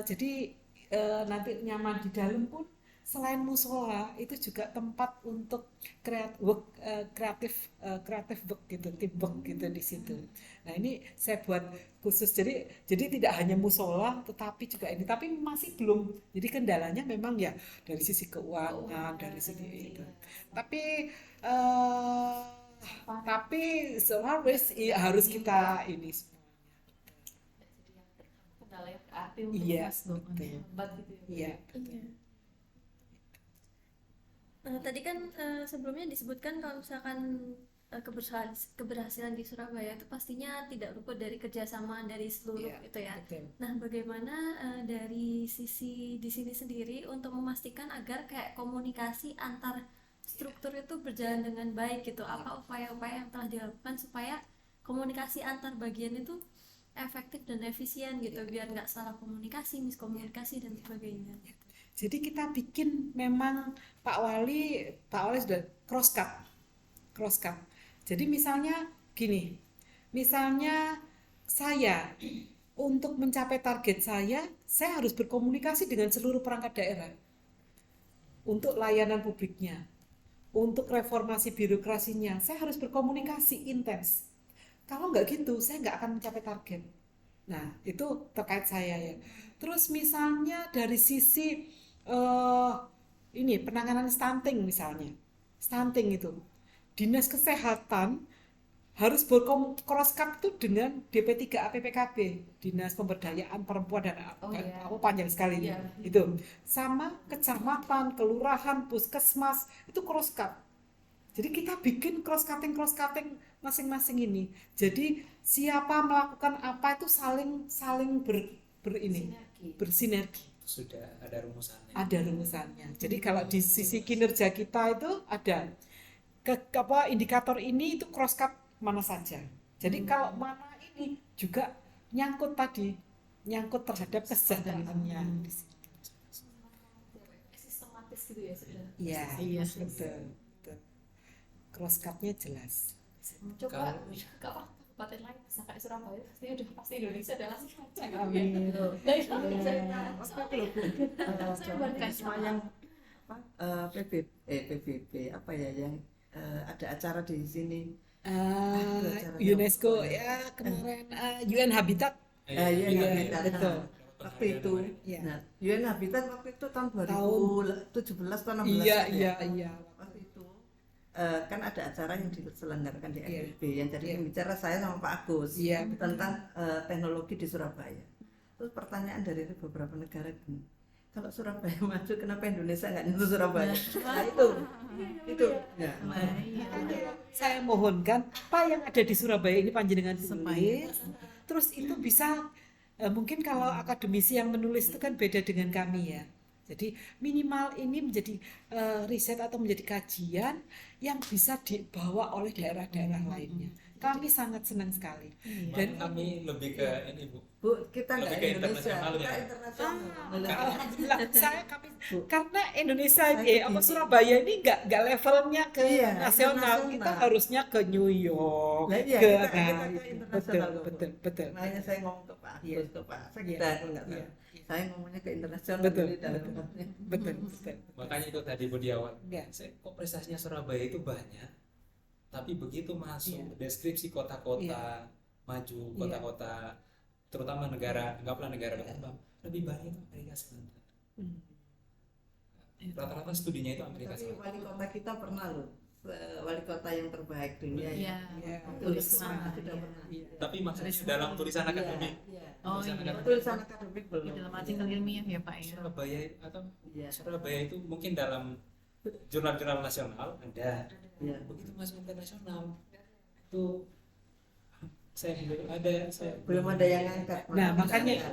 jadi nanti nyaman di dalam pun selain musola itu juga tempat untuk kreatif work gitu, teamwork gitu di situ. Nah ini saya buat khusus jadi tidak hanya musola tetapi juga ini, tapi masih belum. Jadi kendalanya memang ya dari sisi keuangan, dari sisi itu. Tapi harus kita ini. Kendala yang berarti untuk betul. gitu ya. Tadi kan sebelumnya disebutkan kalau misalkan keberhasilan di Surabaya itu pastinya tidak luput dari kerjasama dari seluruh itu ya. Betul. Nah, bagaimana dari sisi di sini sendiri untuk memastikan agar kayak komunikasi antar struktur itu berjalan dengan baik gitu? Apa upaya-upaya yang telah dilakukan supaya komunikasi antar bagian itu efektif dan efisien gitu, biar nggak salah komunikasi, miskomunikasi dan sebagainya. Jadi kita bikin memang Pak Wali sudah cross cut. Jadi misalnya gini, saya untuk mencapai target saya harus berkomunikasi dengan seluruh perangkat daerah untuk layanan publiknya, untuk reformasi birokrasinya, saya harus berkomunikasi intens. Kalau nggak gitu, saya nggak akan mencapai target. Nah, itu terkait saya ya. Terus misalnya dari sisi ini penanganan stunting misalnya, stunting itu, Dinas Kesehatan harus bercross cut itu dengan DP3 APPKB, Dinas Pemberdayaan Perempuan dan panjang sekali itu, sama kecamatan, kelurahan, puskesmas itu cross cut. Jadi kita bikin cross cutting masing-masing ini. Jadi siapa melakukan apa itu saling bersinergi. Sudah ada rumusannya. Ada rumusannya. Jadi kalau di sisi kinerja kita itu ada indikator ini itu cross cut mana saja. Jadi kalau mana ini juga nyangkut terhadap kesejahteraannya di situ. Sistematis gitu ya sudah. Iya, Iya. betul. Cross cut-nya jelas. Coba kalau kabupaten lain bisa kayak Surabaya pasti Indonesia adalah semacam Amin. Semua yang PBB apa ya yang ada acara di sini. UNESCO ya kemarin UN Habitat. UN Iya, Habitat. betul. Waktu itu, Iya. nah, UN Habitat waktu itu tahun 2017 atau 16 Iya, ya. iya. Waktu itu kan ada acara yang diselenggarakan di Iya. FIB yang jadi Iya. pembicara saya sama Pak Agus Iya, betul. tentang teknologi di Surabaya. Terus pertanyaan dari beberapa negara gini, kalau Surabaya maju kenapa Indonesia nggak nyentuh Surabaya? Nah itu. Ya. Makanya saya mohonkan apa yang ada di Surabaya ini panjenengan tulis, terus itu bisa mungkin kalau akademisi yang menulis itu kan beda dengan kami ya. Jadi minimal ini menjadi riset atau menjadi kajian yang bisa dibawa oleh daerah-daerah lainnya. Kami sangat senang sekali. Dan kami lebih ke ini Bu. Bu, kita nggak Lebih ke Indonesia, internasional kita ya. internasional. Alhamdulillah karena Indonesia Saya apa begini. Surabaya ini nggak levelnya ke Iya, nasional, internasional. kita harusnya ke New York, Lah iya, ke kita itu. internasional loh, Bu. betul. Makanya saya ngomong ke Pak Agus, Iya. ke Pak Iya. Sekda, kalau nggak Iya. salah. Saya ngomongnya ke internasional Betul, dulu dalam betul. artinya. Betul. Makanya itu tadi Bu di awal. Iya. Kok prestasinya Surabaya itu banyak, tapi begitu masuk Iya. deskripsi kota-kota maju, Iya. kota-kota terutama negara, anggaplah negara berkembang, lebih banyak itu Amerika Selatan. Rata-rata studinya itu Amerika Tapi Selatan. wali kota kita pernah loh, wali kota yang terbaik dunia Iya. Iya. Tulis Risma, sudah iya. pernah. Iya. Tapi maksudnya dalam tulisan Iya, akademik, iya. Oh tulisan iya. akademik. Tulisan akademik Di belum. dalam artikel ilmiah ya Pak ya. Surabaya atau Iya. Surabaya itu mungkin dalam jurnal-jurnal nasional ada, Iya. begitu masuk internasional itu saya belum ada, Belum ada yang angkat. Nah,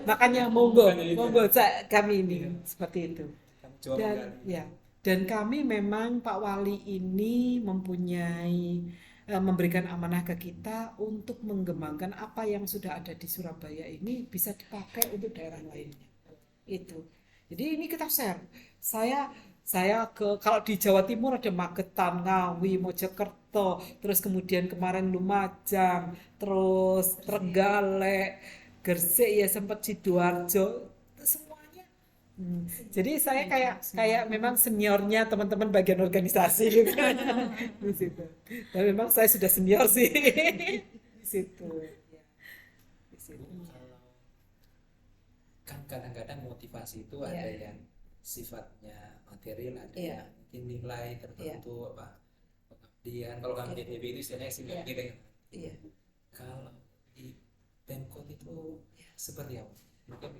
makanya monggo kami ini seperti itu. jual Dan menggali. ya, dan kami memang Pak Wali ini mempunyai memberikan amanah ke kita untuk mengembangkan apa yang sudah ada di Surabaya ini bisa dipakai untuk daerah lainnya. Itu. Jadi ini kita share. Saya kalau di Jawa Timur ada Magetan, Ngawi, Mojokerto, terus kemudian kemarin Lumajang, terus Trenggalek, Gresik ya sempat Sidoarjo, semuanya. Jadi saya kayak memang seniornya teman-teman bagian organisasi gitu. Di situ. Dan memang saya sudah senior sih di situ. Ya. Di situ. Kalau kan kadang-kadang motivasi itu ada yang sifatnya material, ada yang mungkin nilai tertentu, apa pengabdian. Kalau kami di PB itu istilahnya simbol gitu kan. Iya. Kalau di Pemkot itu seperti apa? Mungkin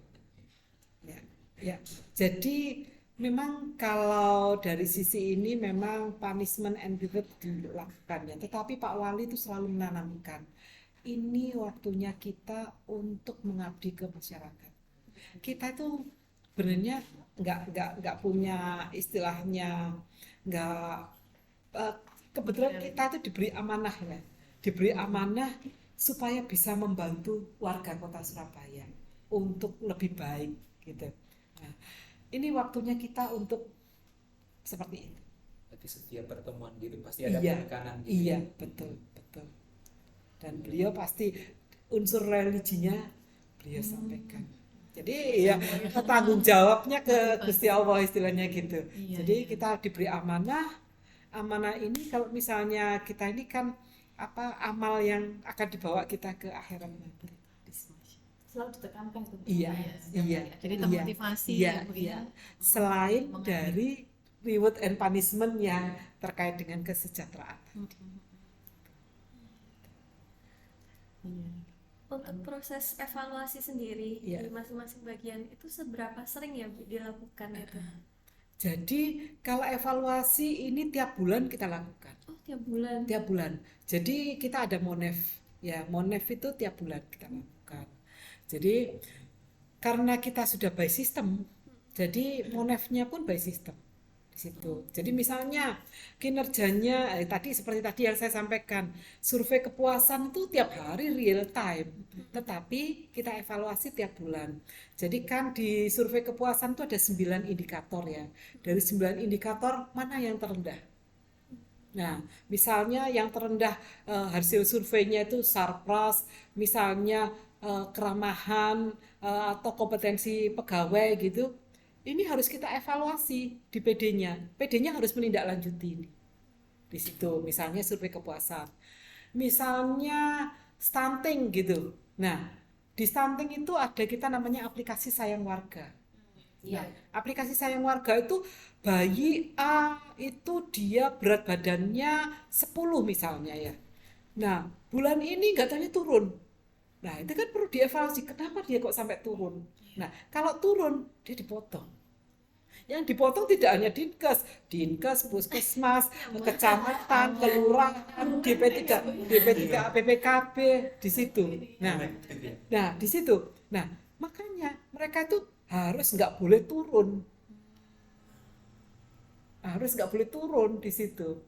Ya, jadi memang kalau dari sisi ini memang punishment and reward dilakukan ya. Tetapi Pak Wali itu selalu menanamkan ini waktunya kita untuk mengabdi ke masyarakat. Kita itu sebenarnya nggak punya istilahnya kebetulan kita itu diberi amanah supaya bisa membantu warga kota Surabaya untuk lebih baik gitu. Nah, ini waktunya kita untuk seperti itu. berarti setiap pertemuan gitu pasti ada Iya, penekanan gitu. iya, betul. Dan beliau pasti unsur religinya beliau sampaikan. Jadi ya tanggung jawabnya ke Gusti Allah istilahnya gitu. Iya, Jadi iya. kita diberi amanah ini kalau misalnya kita ini kan amal yang akan dibawa kita ke akhirat nanti. Selalu ditekankan itu. Iya, iya. Jadi Iya, termotivasi iya, ya Bu iya. ya. Selain Mengambil. dari reward and punishment yang terkait dengan kesejahteraan. Iya. Untuk proses evaluasi sendiri Iya. di masing-masing bagian itu seberapa sering ya Bu dilakukan itu? Jadi kalau evaluasi ini tiap bulan kita lakukan. Oh, tiap bulan. Tiap bulan. Jadi kita ada Monef. Ya, Monef itu tiap bulan kita lakukan. Jadi karena kita sudah by system, jadi Monefnya pun by system. di situ. Jadi misalnya kinerjanya seperti tadi yang saya sampaikan, survei kepuasan itu tiap hari real time, tetapi kita evaluasi tiap bulan. Jadi kan di survei kepuasan itu ada 9 indikator ya. Dari 9 indikator mana yang terendah? Nah, misalnya yang terendah hasil surveinya itu surplus, misalnya keramahan atau kompetensi pegawai gitu. Ini harus kita evaluasi di PD-nya. PD-nya harus menindaklanjuti ini. Di situ misalnya survei kepuasan. Misalnya stunting gitu. Nah, di stunting itu ada kita namanya aplikasi sayang warga. Nah, aplikasi sayang warga itu bayi A itu dia berat badannya 10 misalnya ya. Nah, bulan ini nggak taunya turun. Nah, itu kan perlu dievaluasi, kenapa dia kok sampai turun. Nah, kalau turun, dia dipotong. Yang dipotong tidak hanya Dinkes, Puskesmas, kecamatan, kelurahan, DP3, BPKB, di situ. Nah, di situ. Nah, makanya mereka itu harus nggak boleh turun. Harus nggak boleh turun di situ.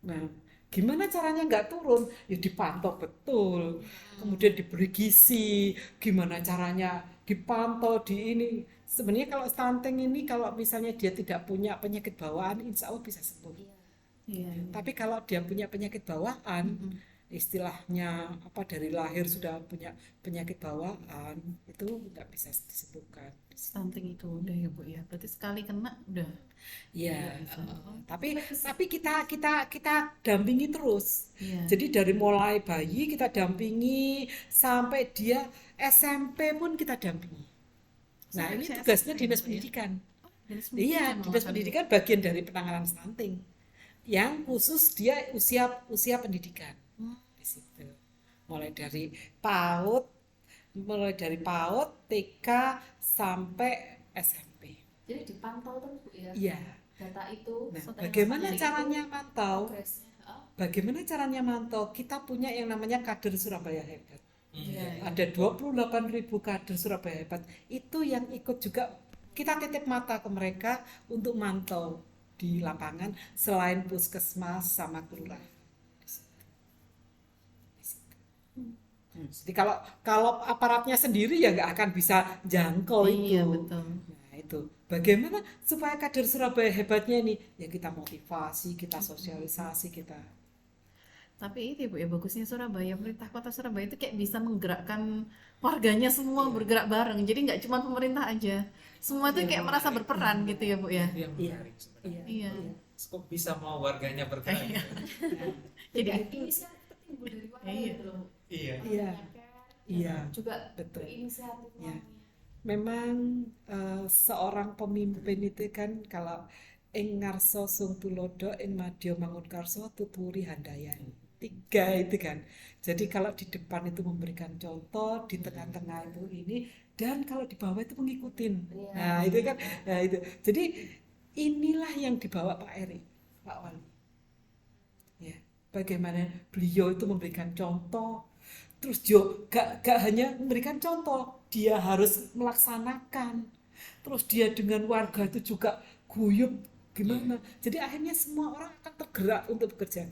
Nah, gimana caranya nggak turun? Ya dipantau betul, kemudian diberi gizi, gimana caranya dipantau di ini. Sebenarnya kalau stunting ini kalau misalnya dia tidak punya penyakit bawaan, insya Allah bisa sembuh. Tapi kalau dia punya penyakit bawaan, istilahnya dari lahir sudah punya penyakit bawaan, itu nggak bisa disembuhkan. Stunting itu udah ya Bu ya, berarti sekali kena udah. Ya, tapi kita dampingi terus. Jadi dari mulai bayi kita dampingi sampai dia SMP pun kita dampingi. Nah, ini tugasnya Dinas Pendidikan. Iya, Dinas Pendidikan bagian dari penanganan stunting. Yang khusus dia usia pendidikan. Di situ. Mulai dari PAUD, TK sampai SMP. Jadi dipantau terus Bu ya. Iya. Data itu. Nah, bagaimana caranya mantau? Bagaimana caranya mantau? Kita punya yang namanya kader Surabaya Hebat. Ada 28.000 kader Surabaya Hebat. Itu yang ikut juga kita titip mata ke mereka untuk mantau di lapangan selain puskesmas sama kelurahan. Jadi kalau aparatnya sendiri ya nggak akan bisa jangkau itu. Iya betul. Nah itu bagaimana supaya kader Surabaya hebatnya ini ya kita motivasi, kita sosialisasi, kita. Tapi itu Bu ya bagusnya Surabaya, pemerintah kota Surabaya itu kayak bisa menggerakkan warganya semua bergerak bareng. Jadi nggak cuma pemerintah aja, semua itu kayak merasa berperan gitu ya Bu ya. Itu yang menarik sebenarnya. Iya. Kok bisa mau warganya bergerak? Jadi Inisiatif penting Bu dari warga Iya. gitu loh. Iya. Iya, Juga betul. inisiatif Ya. Memang seorang pemimpin itu kan kalau ing ngarsa sung tulodo ing madya mangunkarsa tuturi handayani. 3 itu kan. Jadi kalau di depan itu memberikan contoh, di tengah-tengah itu ini, dan kalau di bawah itu mengikutin. Nah itu kan, nah itu. Jadi inilah yang dibawa Pak Eri, Pak Wali. Ya, bagaimana beliau itu memberikan contoh. Terus gak hanya memberikan contoh, dia harus melaksanakan. Terus dia dengan warga itu juga guyup gimana. Jadi akhirnya semua orang akan tergerak untuk bekerja.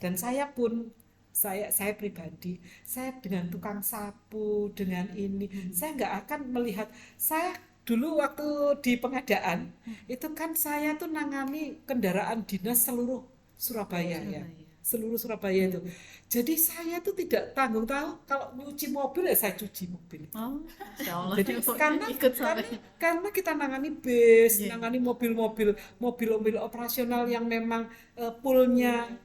Dan saya pun, saya pribadi, saya dengan tukang sapu, dengan ini, saya nggak akan melihat. Saya dulu waktu di pengadaan, itu kan saya tuh nangani kendaraan dinas seluruh Surabaya ya. Seluruh Surabaya itu. Jadi saya tuh tidak tanggung tahu kalau nyuci mobil ya saya cuci mobil. oh, Insya Allah. Jadi Ikut sampai. karena kita nangani bis, nangani mobil operasional yang memang poolnya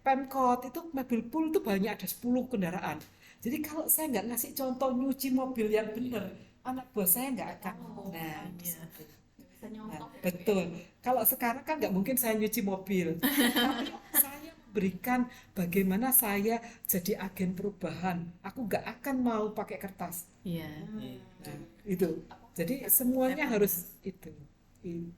Pemkot itu mobil pool itu banyak ada 10 kendaraan. Jadi kalau saya nggak ngasih contoh nyuci mobil yang benar, anak buah saya nggak akan. Nah, Bisa nyontoh. betul. Kalau sekarang kan nggak mungkin saya nyuci mobil, tapi saya memberikan bagaimana saya jadi agen perubahan. Aku nggak akan mau pakai kertas. Iya. Nah, itu. Jadi semuanya harus itu. Iya.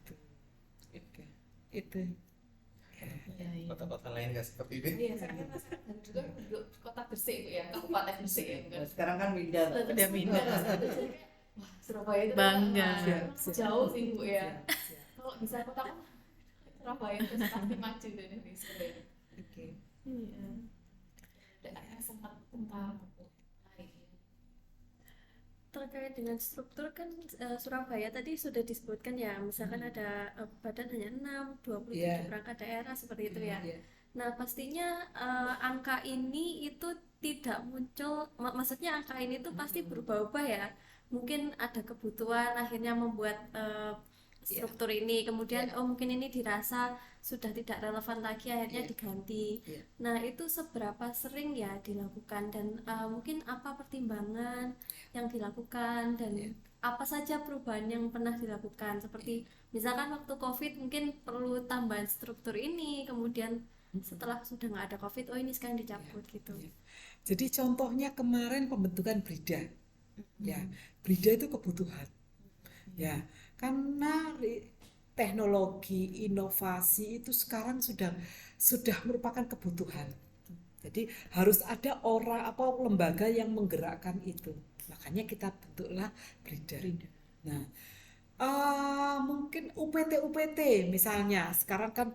Kota-kota lain nggak seperti ini. Iya, saya kan masyarakat dan juga penduduk kota Gresik Bu ya, Kabupaten Gresik ya. Nah, sekarang kan pindah. Udah pindah. Wah, Surabaya itu Bangga. jauh sih Bu ya. kalau bisa aku tahu Surabaya itu pasti maju dari Indonesia. Oke. Iya. Dan sempat tentang Terkait dengan struktur kan Surabaya tadi sudah disebutkan ya, misalkan ada badan hanya 6, 27 Iya. perangkat daerah seperti itu ya. Iya. Nah, pastinya angka ini itu tidak muncul, maksudnya angka ini tuh pasti berubah-ubah ya. Mungkin ada kebutuhan akhirnya membuat struktur ini, kemudian oh mungkin ini dirasa sudah tidak relevan lagi akhirnya diganti. Nah, itu seberapa sering ya dilakukan dan mungkin apa pertimbangan yang dilakukan dan apa saja perubahan yang pernah dilakukan, seperti misalkan waktu COVID mungkin perlu tambahan struktur ini, kemudian setelah sudah nggak ada COVID, oh ini sekarang dicabut gitu. Jadi contohnya kemarin pembentukan BRIDA, ya BRIDA itu kebutuhan, ya karena teknologi inovasi itu sekarang sudah merupakan kebutuhan. Jadi harus ada orang lembaga yang menggerakkan itu. Makanya kita bentuklah BRIDA. Nah, mungkin UPT misalnya sekarang kan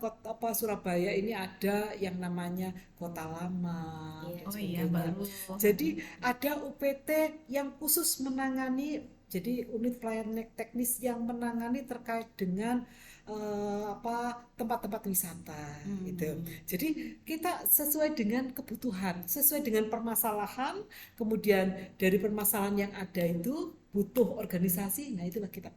Surabaya ini ada yang namanya Kota Lama dan Oh iya, sebagainya. baru. Jadi ada UPT yang khusus menangani, jadi unit pelayanan teknis yang menangani terkait dengan tempat-tempat wisata gitu. Jadi kita sesuai dengan kebutuhan, sesuai dengan permasalahan, kemudian dari permasalahan yang ada itu butuh organisasi, nah itulah kita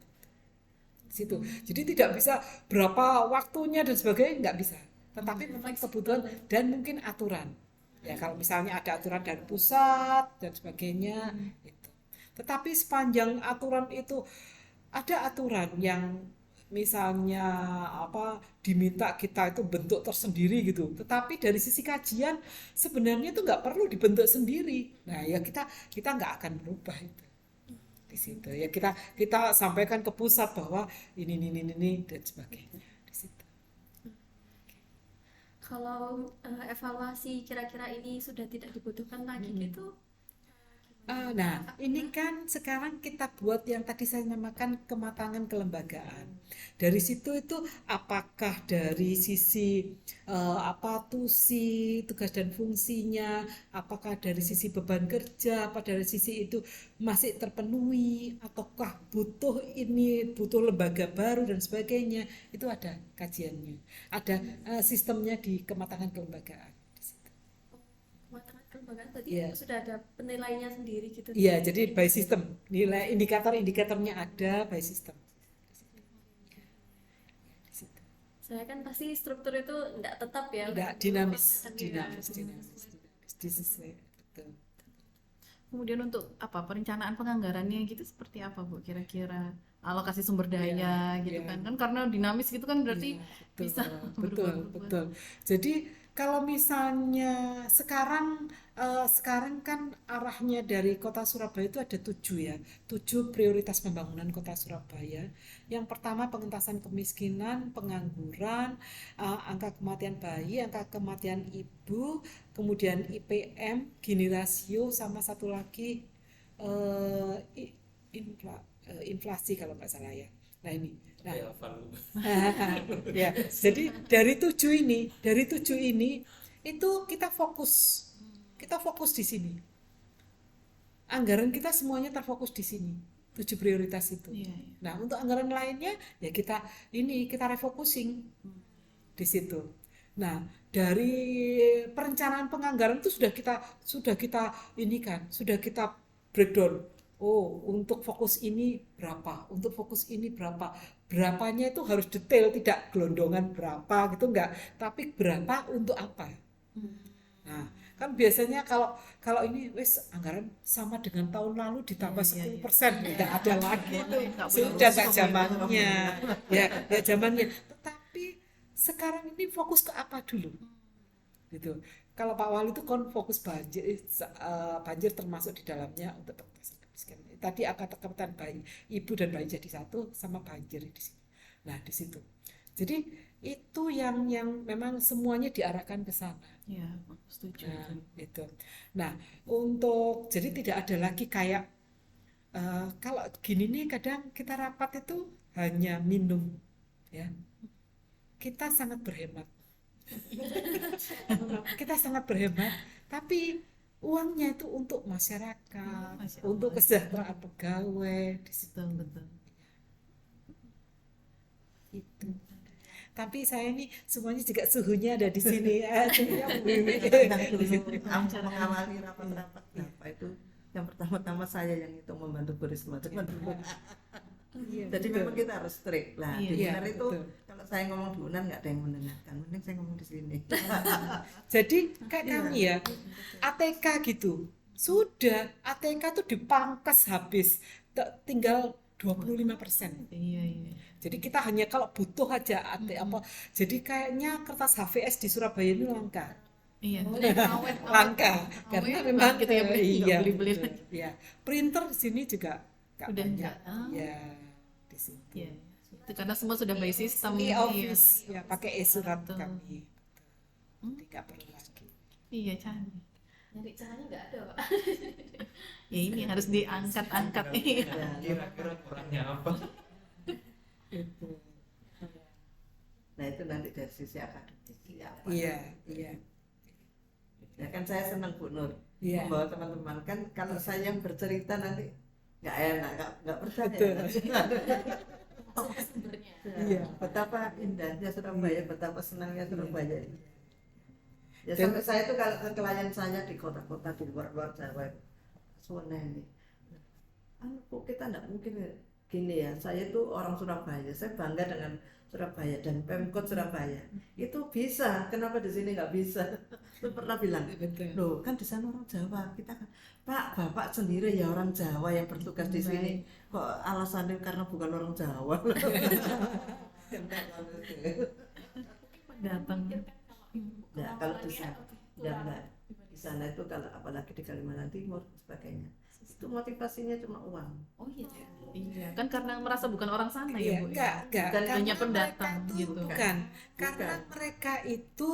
situ. Jadi tidak bisa berapa waktunya dan sebagainya, nggak bisa. Tetapi memang kebutuhan dan mungkin aturan. Ya kalau misalnya ada aturan dari pusat dan sebagainya itu. Tetapi sepanjang aturan itu ada aturan yang misalnya diminta kita itu bentuk tersendiri gitu. Tetapi dari sisi kajian sebenarnya itu nggak perlu dibentuk sendiri. Nah ya kita nggak akan berubah itu. Di situ ya kita sampaikan ke pusat bahwa ini dan sebagainya di situ. Kalau evaluasi kira-kira ini sudah tidak dibutuhkan lagi gitu. Nah ini kan sekarang kita buat yang tadi saya namakan kematangan kelembagaan. Dari situ itu apakah dari sisi tusi tugas dan fungsinya, apakah dari sisi beban kerja, apa dari sisi itu masih terpenuhi, ataukah butuh lembaga baru dan sebagainya, itu ada kajiannya, ada sistemnya di kematangan kelembagaan. Kematangan kelembagaan tadi sudah ada penilaiannya sendiri gitu. Iya, jadi by system, nilai indikator-indikatornya ada by system. Saya kan pasti struktur itu tidak tetap ya. Tidak, dinamis. Disesuaikan, betul. Kemudian untuk perencanaan penganggarannya gitu seperti apa Bu kira-kira? Alokasi sumber daya gitu kan karena dinamis gitu kan berarti bisa betul. Jadi kalau misalnya sekarang kan arahnya dari Kota Surabaya itu ada 7 prioritas pembangunan Kota Surabaya. Yang pertama pengentasan kemiskinan, pengangguran, angka kematian bayi, angka kematian ibu, kemudian IPM, Gini rasio, sama satu lagi inflasi kalau nggak salah ya. Nah ini. Nah, ya, jadi dari 7 ini itu kita fokus di sini. Anggaran kita semuanya terfokus di sini. 7 prioritas itu. Nah, untuk anggaran lainnya ya kita refocusing di situ. Nah, dari perencanaan penganggaran itu sudah kita breakdown. Oh, untuk fokus ini berapa? Untuk fokus ini berapa? Berapanya itu harus detail, tidak gelondongan berapa gitu enggak, tapi berapa untuk apa? Nah, kan biasanya kalau ini anggaran sama dengan tahun lalu ditambah 10%, enggak ada lagi itu. Sudah enggak zamannya. Ya zamannya. Tetapi sekarang ini fokus ke apa dulu? Gitu. Kalau Pak Wali itu kan fokus banjir termasuk di dalamnya untuk pengentasan kemiskinan. Tadi angka kematian bayi, ibu dan bayi jadi satu sama banjir di sini. Nah, di situ. Jadi itu yang memang semuanya diarahkan ke sana. Ya, setuju. Nah, itu. Nah, jadi tidak ada lagi kayak kalau gini nih kadang kita rapat itu hanya minum ya. Kita sangat berhemat. Kita sangat berhemat, tapi uangnya itu untuk masyarakat, Masya untuk Allah. kesejahteraan pegawai di situ. Betul. Itu. Tapi saya ini semuanya juga suhunya ada di sini ya. Suhunya membimbing. Yang dulu mengawali rapat-rapat apa itu yang pertama-tama saya yang itu membantu Bu Risma cuma dulu. Iya, Jadi betul. memang kita harus strict lah. Iya, Di iya, UNER itu betul. kalau saya ngomong di UNER nggak ada yang mendengarkan. Mending saya ngomong di sini. Jadi kayak Iya. kami ya, ATK gitu. Sudah ATK tuh dipangkas habis, tinggal 25%. Iya. Jadi kita hanya kalau butuh aja apa. Jadi kayaknya kertas HVS di Surabaya ini langka. Iya. Awet. Langka karena memang gitu ya, iya, beli-beli betul. Ya. Printer di sini juga nggak Udah banyak. enggak. Ya, di sini. Iya. Itu karena semua sudah by system. E-office ya pakai e-surat Betul. kami. Jadi nggak perlu lagi. Iya, canggih. Nyari caranya nggak ada, Pak. Ya ini harus diangkat-angkat nih. Ya, Kira-kira kurangnya apa? Itu. nah itu nanti dari sisi akademik. Apa? Iya, iya. Ya kan saya senang Bu Nur Iya. membawa teman-teman kan kalau saya yang bercerita nanti nggak enak nggak percaya. Langsung ke sumbernya. Iya. Betapa indahnya Surabaya, betapa senangnya Surabaya ini. Ya Dan- sampai saya tuh kalau ke klien saya di kota-kota di luar Jawa, Suwene ini, Bu kita nggak mungkin gini ya. Saya tuh orang Surabaya, saya bangga dengan Surabaya dan Pemkot Surabaya. Itu bisa, kenapa di sini nggak bisa? Lu pernah bilang, Betul. loh kan di sana orang Jawa, kita kan Pak, Bapak sendiri ya orang Jawa yang bertugas di sini. Kok alasannya karena bukan orang Jawa? Datang. Nah, kalau di sana, enggak. Di sana itu kalau apalagi di Kalimantan Timur dan sebagainya, itu motivasinya cuma uang. Oh iya. Iya, kan karena merasa bukan orang sana Iya, ya, Bu. enggak. Dan Karena hanya pendatang mereka itu gitu. Bukan. Karena mereka itu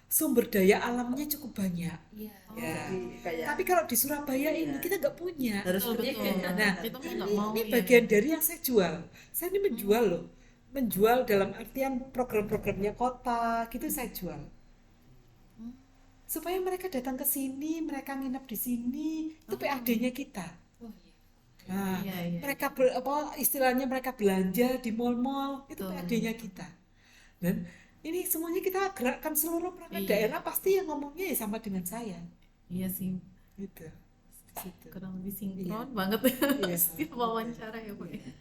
sumber daya alamnya cukup banyak. Iya. Ya. Jadi kayak Tapi kalau di Surabaya ini Iya. kita nggak punya. harus Betul. begitu. Nah, Kita mah nggak Ini, mau ini ya. bagian dari yang saya jual. Saya ini menjual loh. Menjual dalam artian program-programnya kota, gitu saya jual. Supaya mereka datang ke sini, mereka nginep di sini, itu PAD-nya kita. Oh iya. Nah, Iya. mereka istilahnya mereka belanja di mall-mall, itu Betul. PAD-nya kita. Dan ini semuanya kita gerakkan seluruh perangkat Iya. daerah, pasti yang ngomongnya ya sama dengan saya. Iya sih, Gitu. Di situ. kurang lebih sinkron banget Iya. setiap wawancara ya, Bu. Iya.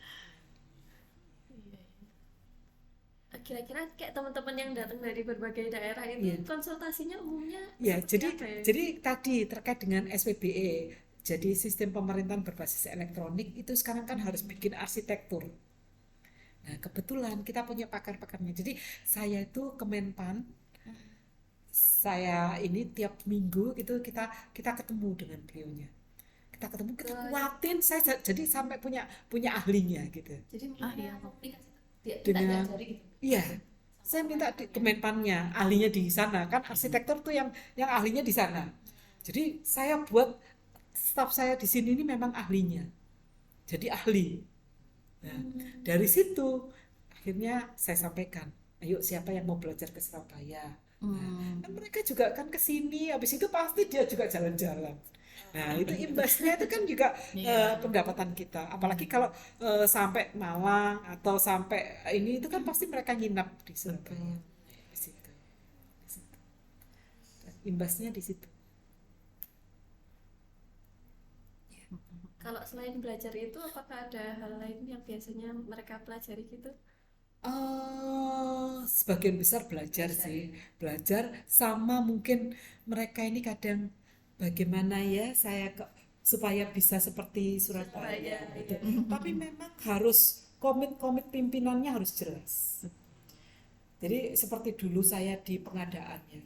Kira-kira kayak teman-teman yang datang dari berbagai daerah itu Iya. konsultasinya umumnya Ya, seperti apa ya? jadi tadi terkait dengan SPBE, jadi sistem pemerintahan berbasis elektronik itu sekarang kan harus bikin arsitektur. Nah, kebetulan kita punya pakar-pakarnya. Jadi saya itu Kemenpan, saya ini tiap minggu gitu kita ketemu dengan beliaunya. Kita ketemu, kita kuatin saya jadi sampai punya ahlinya gitu. Jadi iya. mungkin komunikasi dia Dengan- diajari gitu. Iya, saya minta di Kemenpannya, ahlinya di sana kan arsitektur tuh yang ahlinya di sana. Jadi saya buat staf saya di sini ini memang ahlinya, jadi ahli. Nah, dari situ akhirnya saya sampaikan, ayo siapa yang mau belajar ke Surabaya? Hmm. Kan mereka juga kan ke sini, habis itu pasti dia juga jalan-jalan. Nah, itu imbasnya itu kan juga Iya. pendapatan kita. Apalagi kalau sampai Malang atau sampai ini itu kan pasti mereka nginap di Surabaya. Di situ. Di situ. Dan imbasnya di situ. Kalau selain belajar itu apakah ada hal lain yang biasanya mereka pelajari gitu? Sebagian besar belajar sih, belajar sama mungkin mereka ini kadang bagaimana ya saya supaya bisa seperti Surabaya gitu. Tapi memang harus komit pimpinannya harus jelas. Jadi seperti dulu saya di pengadaannya.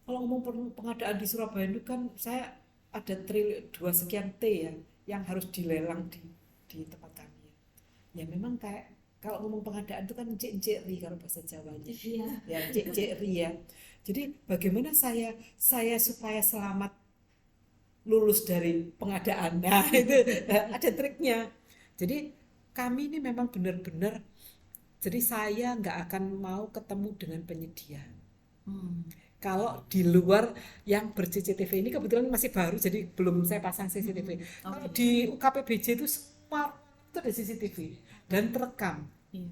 Kalau ngomong pengadaan di Surabaya itu kan saya ada 2 sekian T ya yang harus dilelang di tempat kami. Ya memang kayak kalau ngomong pengadaan itu kan cek-cekri kalau bahasa Jawanya. Iya. Ya cek-cekri ya. Jadi bagaimana saya supaya selamat lulus dari pengadaan. Nah, itu ada triknya. Jadi kami ini memang benar-benar Jadi saya nggak akan mau ketemu dengan penyedia. Hmm. Kalau di luar yang ber-CCTV ini kebetulan masih baru, jadi belum saya pasang CCTV. Kalau di UKPBJ itu semua itu ada CCTV dan terekam. Iya.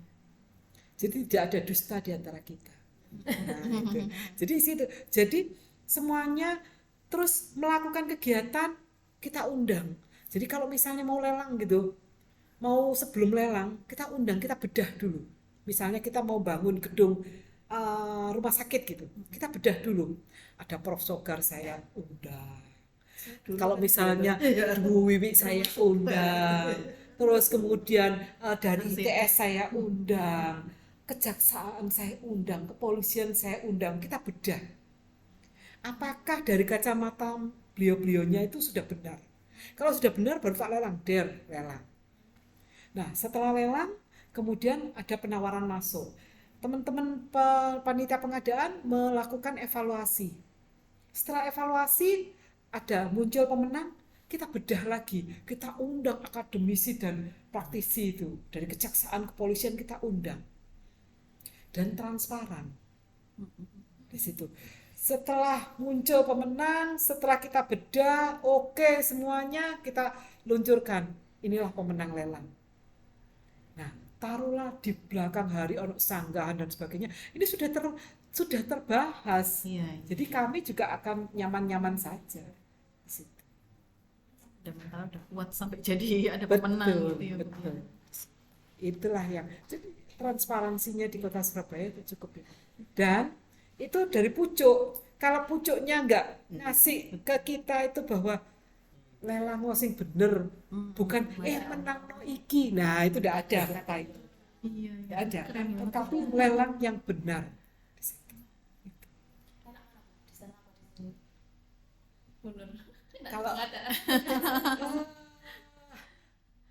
Jadi tidak ada dusta di antara kita. Nah, itu. Jadi situ. Jadi semuanya terus melakukan kegiatan kita undang. Jadi kalau misalnya mau lelang gitu, mau sebelum lelang kita undang, kita bedah dulu. Misalnya kita mau bangun gedung rumah sakit gitu, kita bedah dulu. Ada Prof Sogar saya undang. Kalau misalnya Bu Wiwi saya undang. Terus kemudian dari ITS saya undang, kejaksaan saya undang, kepolisian saya undang, kita bedah. Apakah dari kacamata beliau-beliaunya itu sudah benar? Kalau sudah benar baru tak lelang, lelang. Nah, setelah lelang, kemudian ada penawaran masuk. Teman-teman panitia pengadaan melakukan evaluasi. Setelah evaluasi, ada muncul pemenang, kita bedah lagi. Kita undang akademisi dan praktisi itu. Dari kejaksaan, kepolisian kita undang. Dan transparan. Di situ. Setelah muncul pemenang, setelah kita bedah, oke semuanya kita luncurkan. Inilah pemenang lelang. Nah, taruhlah di belakang hari ono sanggahan dan sebagainya. Ini sudah terbahas. Iya. Jadi kami juga akan nyaman-nyaman saja di situ. Udah mental udah kuat sampai jadi ada pemenang gitu ya. Betul. Itulah yang jadi transparansinya di Kota Surabaya itu cukup. Dan itu dari pucuk. Kalau pucuknya nggak ngasih ke kita itu bahwa lelang sing bener, bukan menang no iki. Nah, itu udah ada kata itu. Iya, Nggak ada. keren banget. Tetapi lelang yang benar. Di situ. Di sana apa di sini? Bener. Kalau Nggak ada.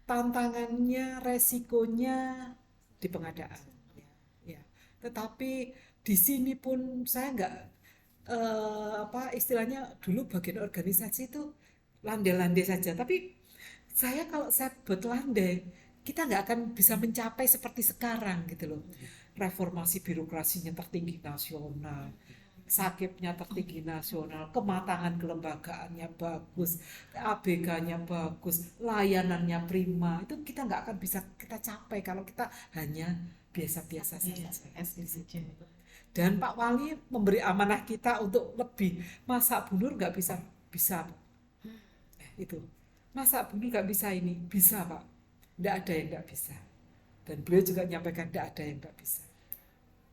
tantangannya, resikonya di pengadaan. Ya. Tetapi di sini pun saya nggak istilahnya dulu bagian organisasi itu landai-landai saja. Tapi kalau saya buat landai, kita nggak akan bisa mencapai seperti sekarang gitu loh. Reformasi birokrasinya tertinggi nasional, sakitnya tertinggi nasional, kematangan kelembagaannya bagus, ABK-nya bagus, layanannya prima. Itu kita nggak akan bisa kita capai kalau kita hanya biasa-biasa Iya, saja. SDGs. Dan Pak Wali memberi amanah kita untuk lebih. Masak bunur nggak bisa, itu. Masak bunur nggak bisa ini, bisa Pak. Nggak ada yang nggak bisa. Dan beliau juga menyampaikan nggak ada yang nggak bisa.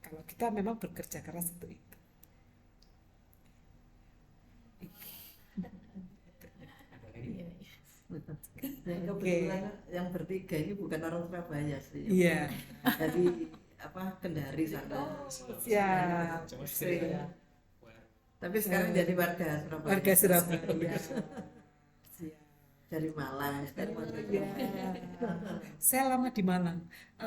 Kalau kita memang bekerja keras untuk itu. Iya. Kebetulan yang bertiga ini bukan orang Surabaya sih. Iya. Dari Kendari sana. Siap. Cuma ceritanya Tapi sekarang jadi warga Surabaya. Warga Surabaya. Dari Malang. Dari Malang. Iya. Saya lama di Malang,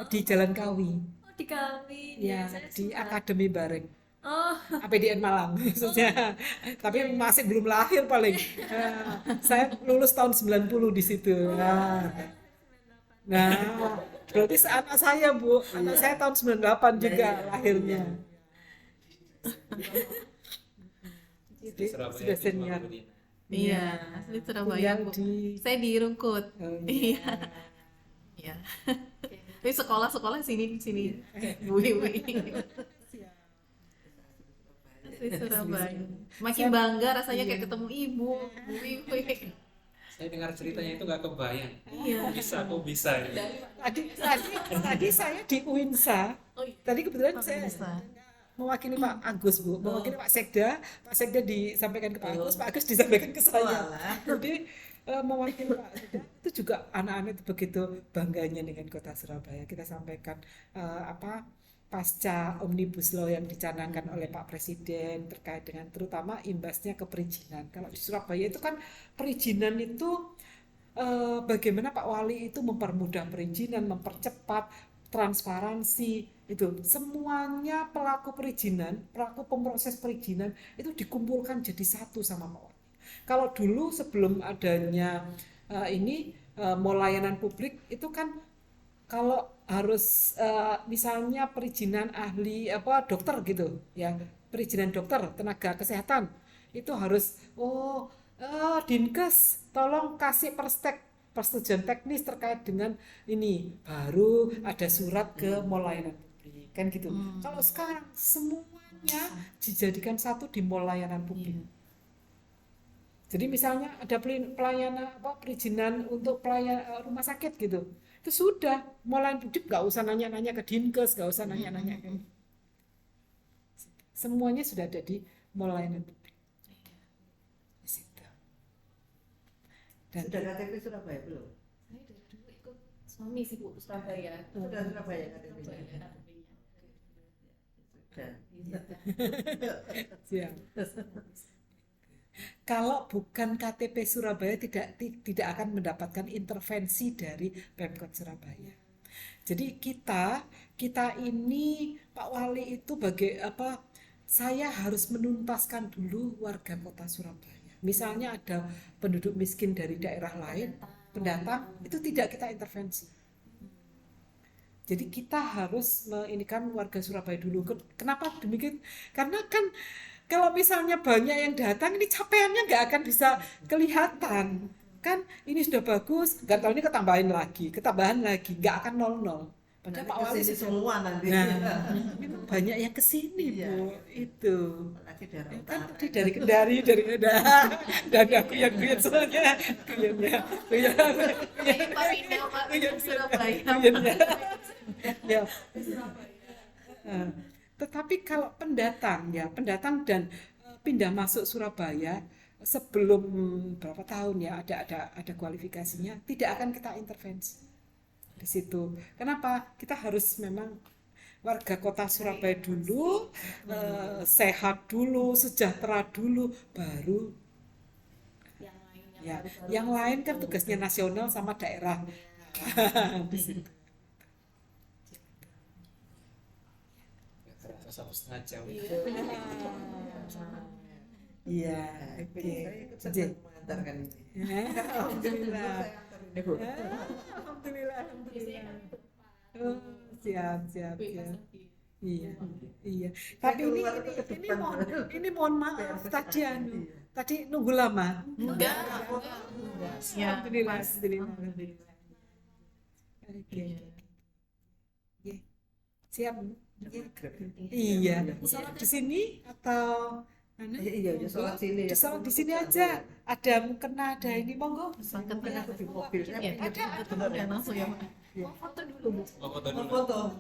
di Jalan Kawi, Oh, di kami. ya Saya di suka. Akademi Bareng, Oh, APDN Malang maksudnya. Tapi masih belum lahir paling. Saya lulus tahun 90 di situ. Nah, berarti anak saya Bu, anak saya tahun 98 juga lahirnya. Jadi Surabaya sudah di senior. Mangudina. Iya, asli Surabaya, Tinggal Bu. di Saya di Rungkut. iya. Iya. Tapi sekolah sini Bu Wiwi. Asli Surabaya. Makin bangga rasanya kayak ketemu ibu, Bu Wiwi. Saya dengar ceritanya itu nggak kebayang. Iya. Kok bisa ya? Tadi saya di UINSA. Oh iya. Tadi kebetulan Pak saya Bisa. mewakili Pak Agus Bu, mewakili Pak Sekda disampaikan ke Pak Agus disampaikan ke saya. Jadi mewakili Pak Sekda itu juga anak-anak itu begitu bangganya dengan Kota Surabaya. Kita sampaikan pasca Omnibus Law yang dicanangkan oleh Pak Presiden terkait dengan terutama imbasnya ke perizinan. Kalau di Surabaya itu kan perizinan itu bagaimana Pak Wali itu mempermudah perizinan, mempercepat transparansi itu semuanya pelaku perizinan, pelaku pemproses perizinan itu dikumpulkan jadi satu sama Pak Wali. Kalau dulu sebelum adanya mau layanan publik itu kan kalau misalnya perizinan ahli dokter gitu ya, perizinan dokter tenaga kesehatan itu harus Dinkes tolong kasih persetujuan teknis terkait dengan ini, baru ada surat ke Mall Layanan Publik kan gitu. Kalau sekarang semuanya dijadikan satu di Mall Layanan Publik. Jadi misalnya ada pelayanan perizinan untuk rumah sakit gitu, itu sudah mulai publik, nggak usah nanya-nanya ke Dinkes, nggak usah nanya-nanya ke semuanya sudah ada di layanan publik. Di situ. Sudah KTP Surabaya belum? Saya dari dulu ikut suami sih Bu Surabaya. Sudah Surabaya KTP. Siap. Kalau bukan KTP Surabaya tidak akan mendapatkan intervensi dari Pemkot Surabaya. Jadi kita ini Pak Wali itu saya harus menuntaskan dulu warga kota Surabaya. Misalnya ada penduduk miskin dari daerah lain, pendatang, itu tidak kita intervensi. Jadi kita harus menginikan warga Surabaya dulu. Kenapa demikian? Karena kan kalau misalnya banyak yang datang, ini capaiannya nggak akan bisa kelihatan. Kan ini sudah bagus, nggak tahu ini ketambahan lagi, nggak akan 0-0. Padahal Pak Wali semua nanti. Nah, itu banyak yang kesini Bu, itu. Apalagi daerah Kan utara. tadi dari Kendari, dan aku yang kuyat soalnya, kuyatnya. Pak Winda, Pak Surabaya. Ya. Tetapi kalau pendatang dan pindah masuk Surabaya sebelum berapa tahun ya ada kualifikasinya, tidak akan kita intervensi di situ. Kenapa? Kita harus memang warga kota Surabaya dulu, sehat dulu, sejahtera dulu, baru yang lain kan tugasnya nasional sama daerah. Di situ. Satu setengah jam. Iya, oke. Saya ikut senang mengantarkan ini. Alhamdulillah. Saya antar ini Bu. Alhamdulillah. Oh, siap. Iya. Tapi ini mohon maaf tadi nunggu lama. Enggak. Ya, Alhamdulillah. Oke. Siap. Iya. Sholat di sini atau Iya, sholat sini ya. Sholat di sini aja. Ada mukena, ada ini, monggo. Mungkin aku di mobil. Ya, ada. Langsung ya. Foto dulu. Foto dulu. Foto.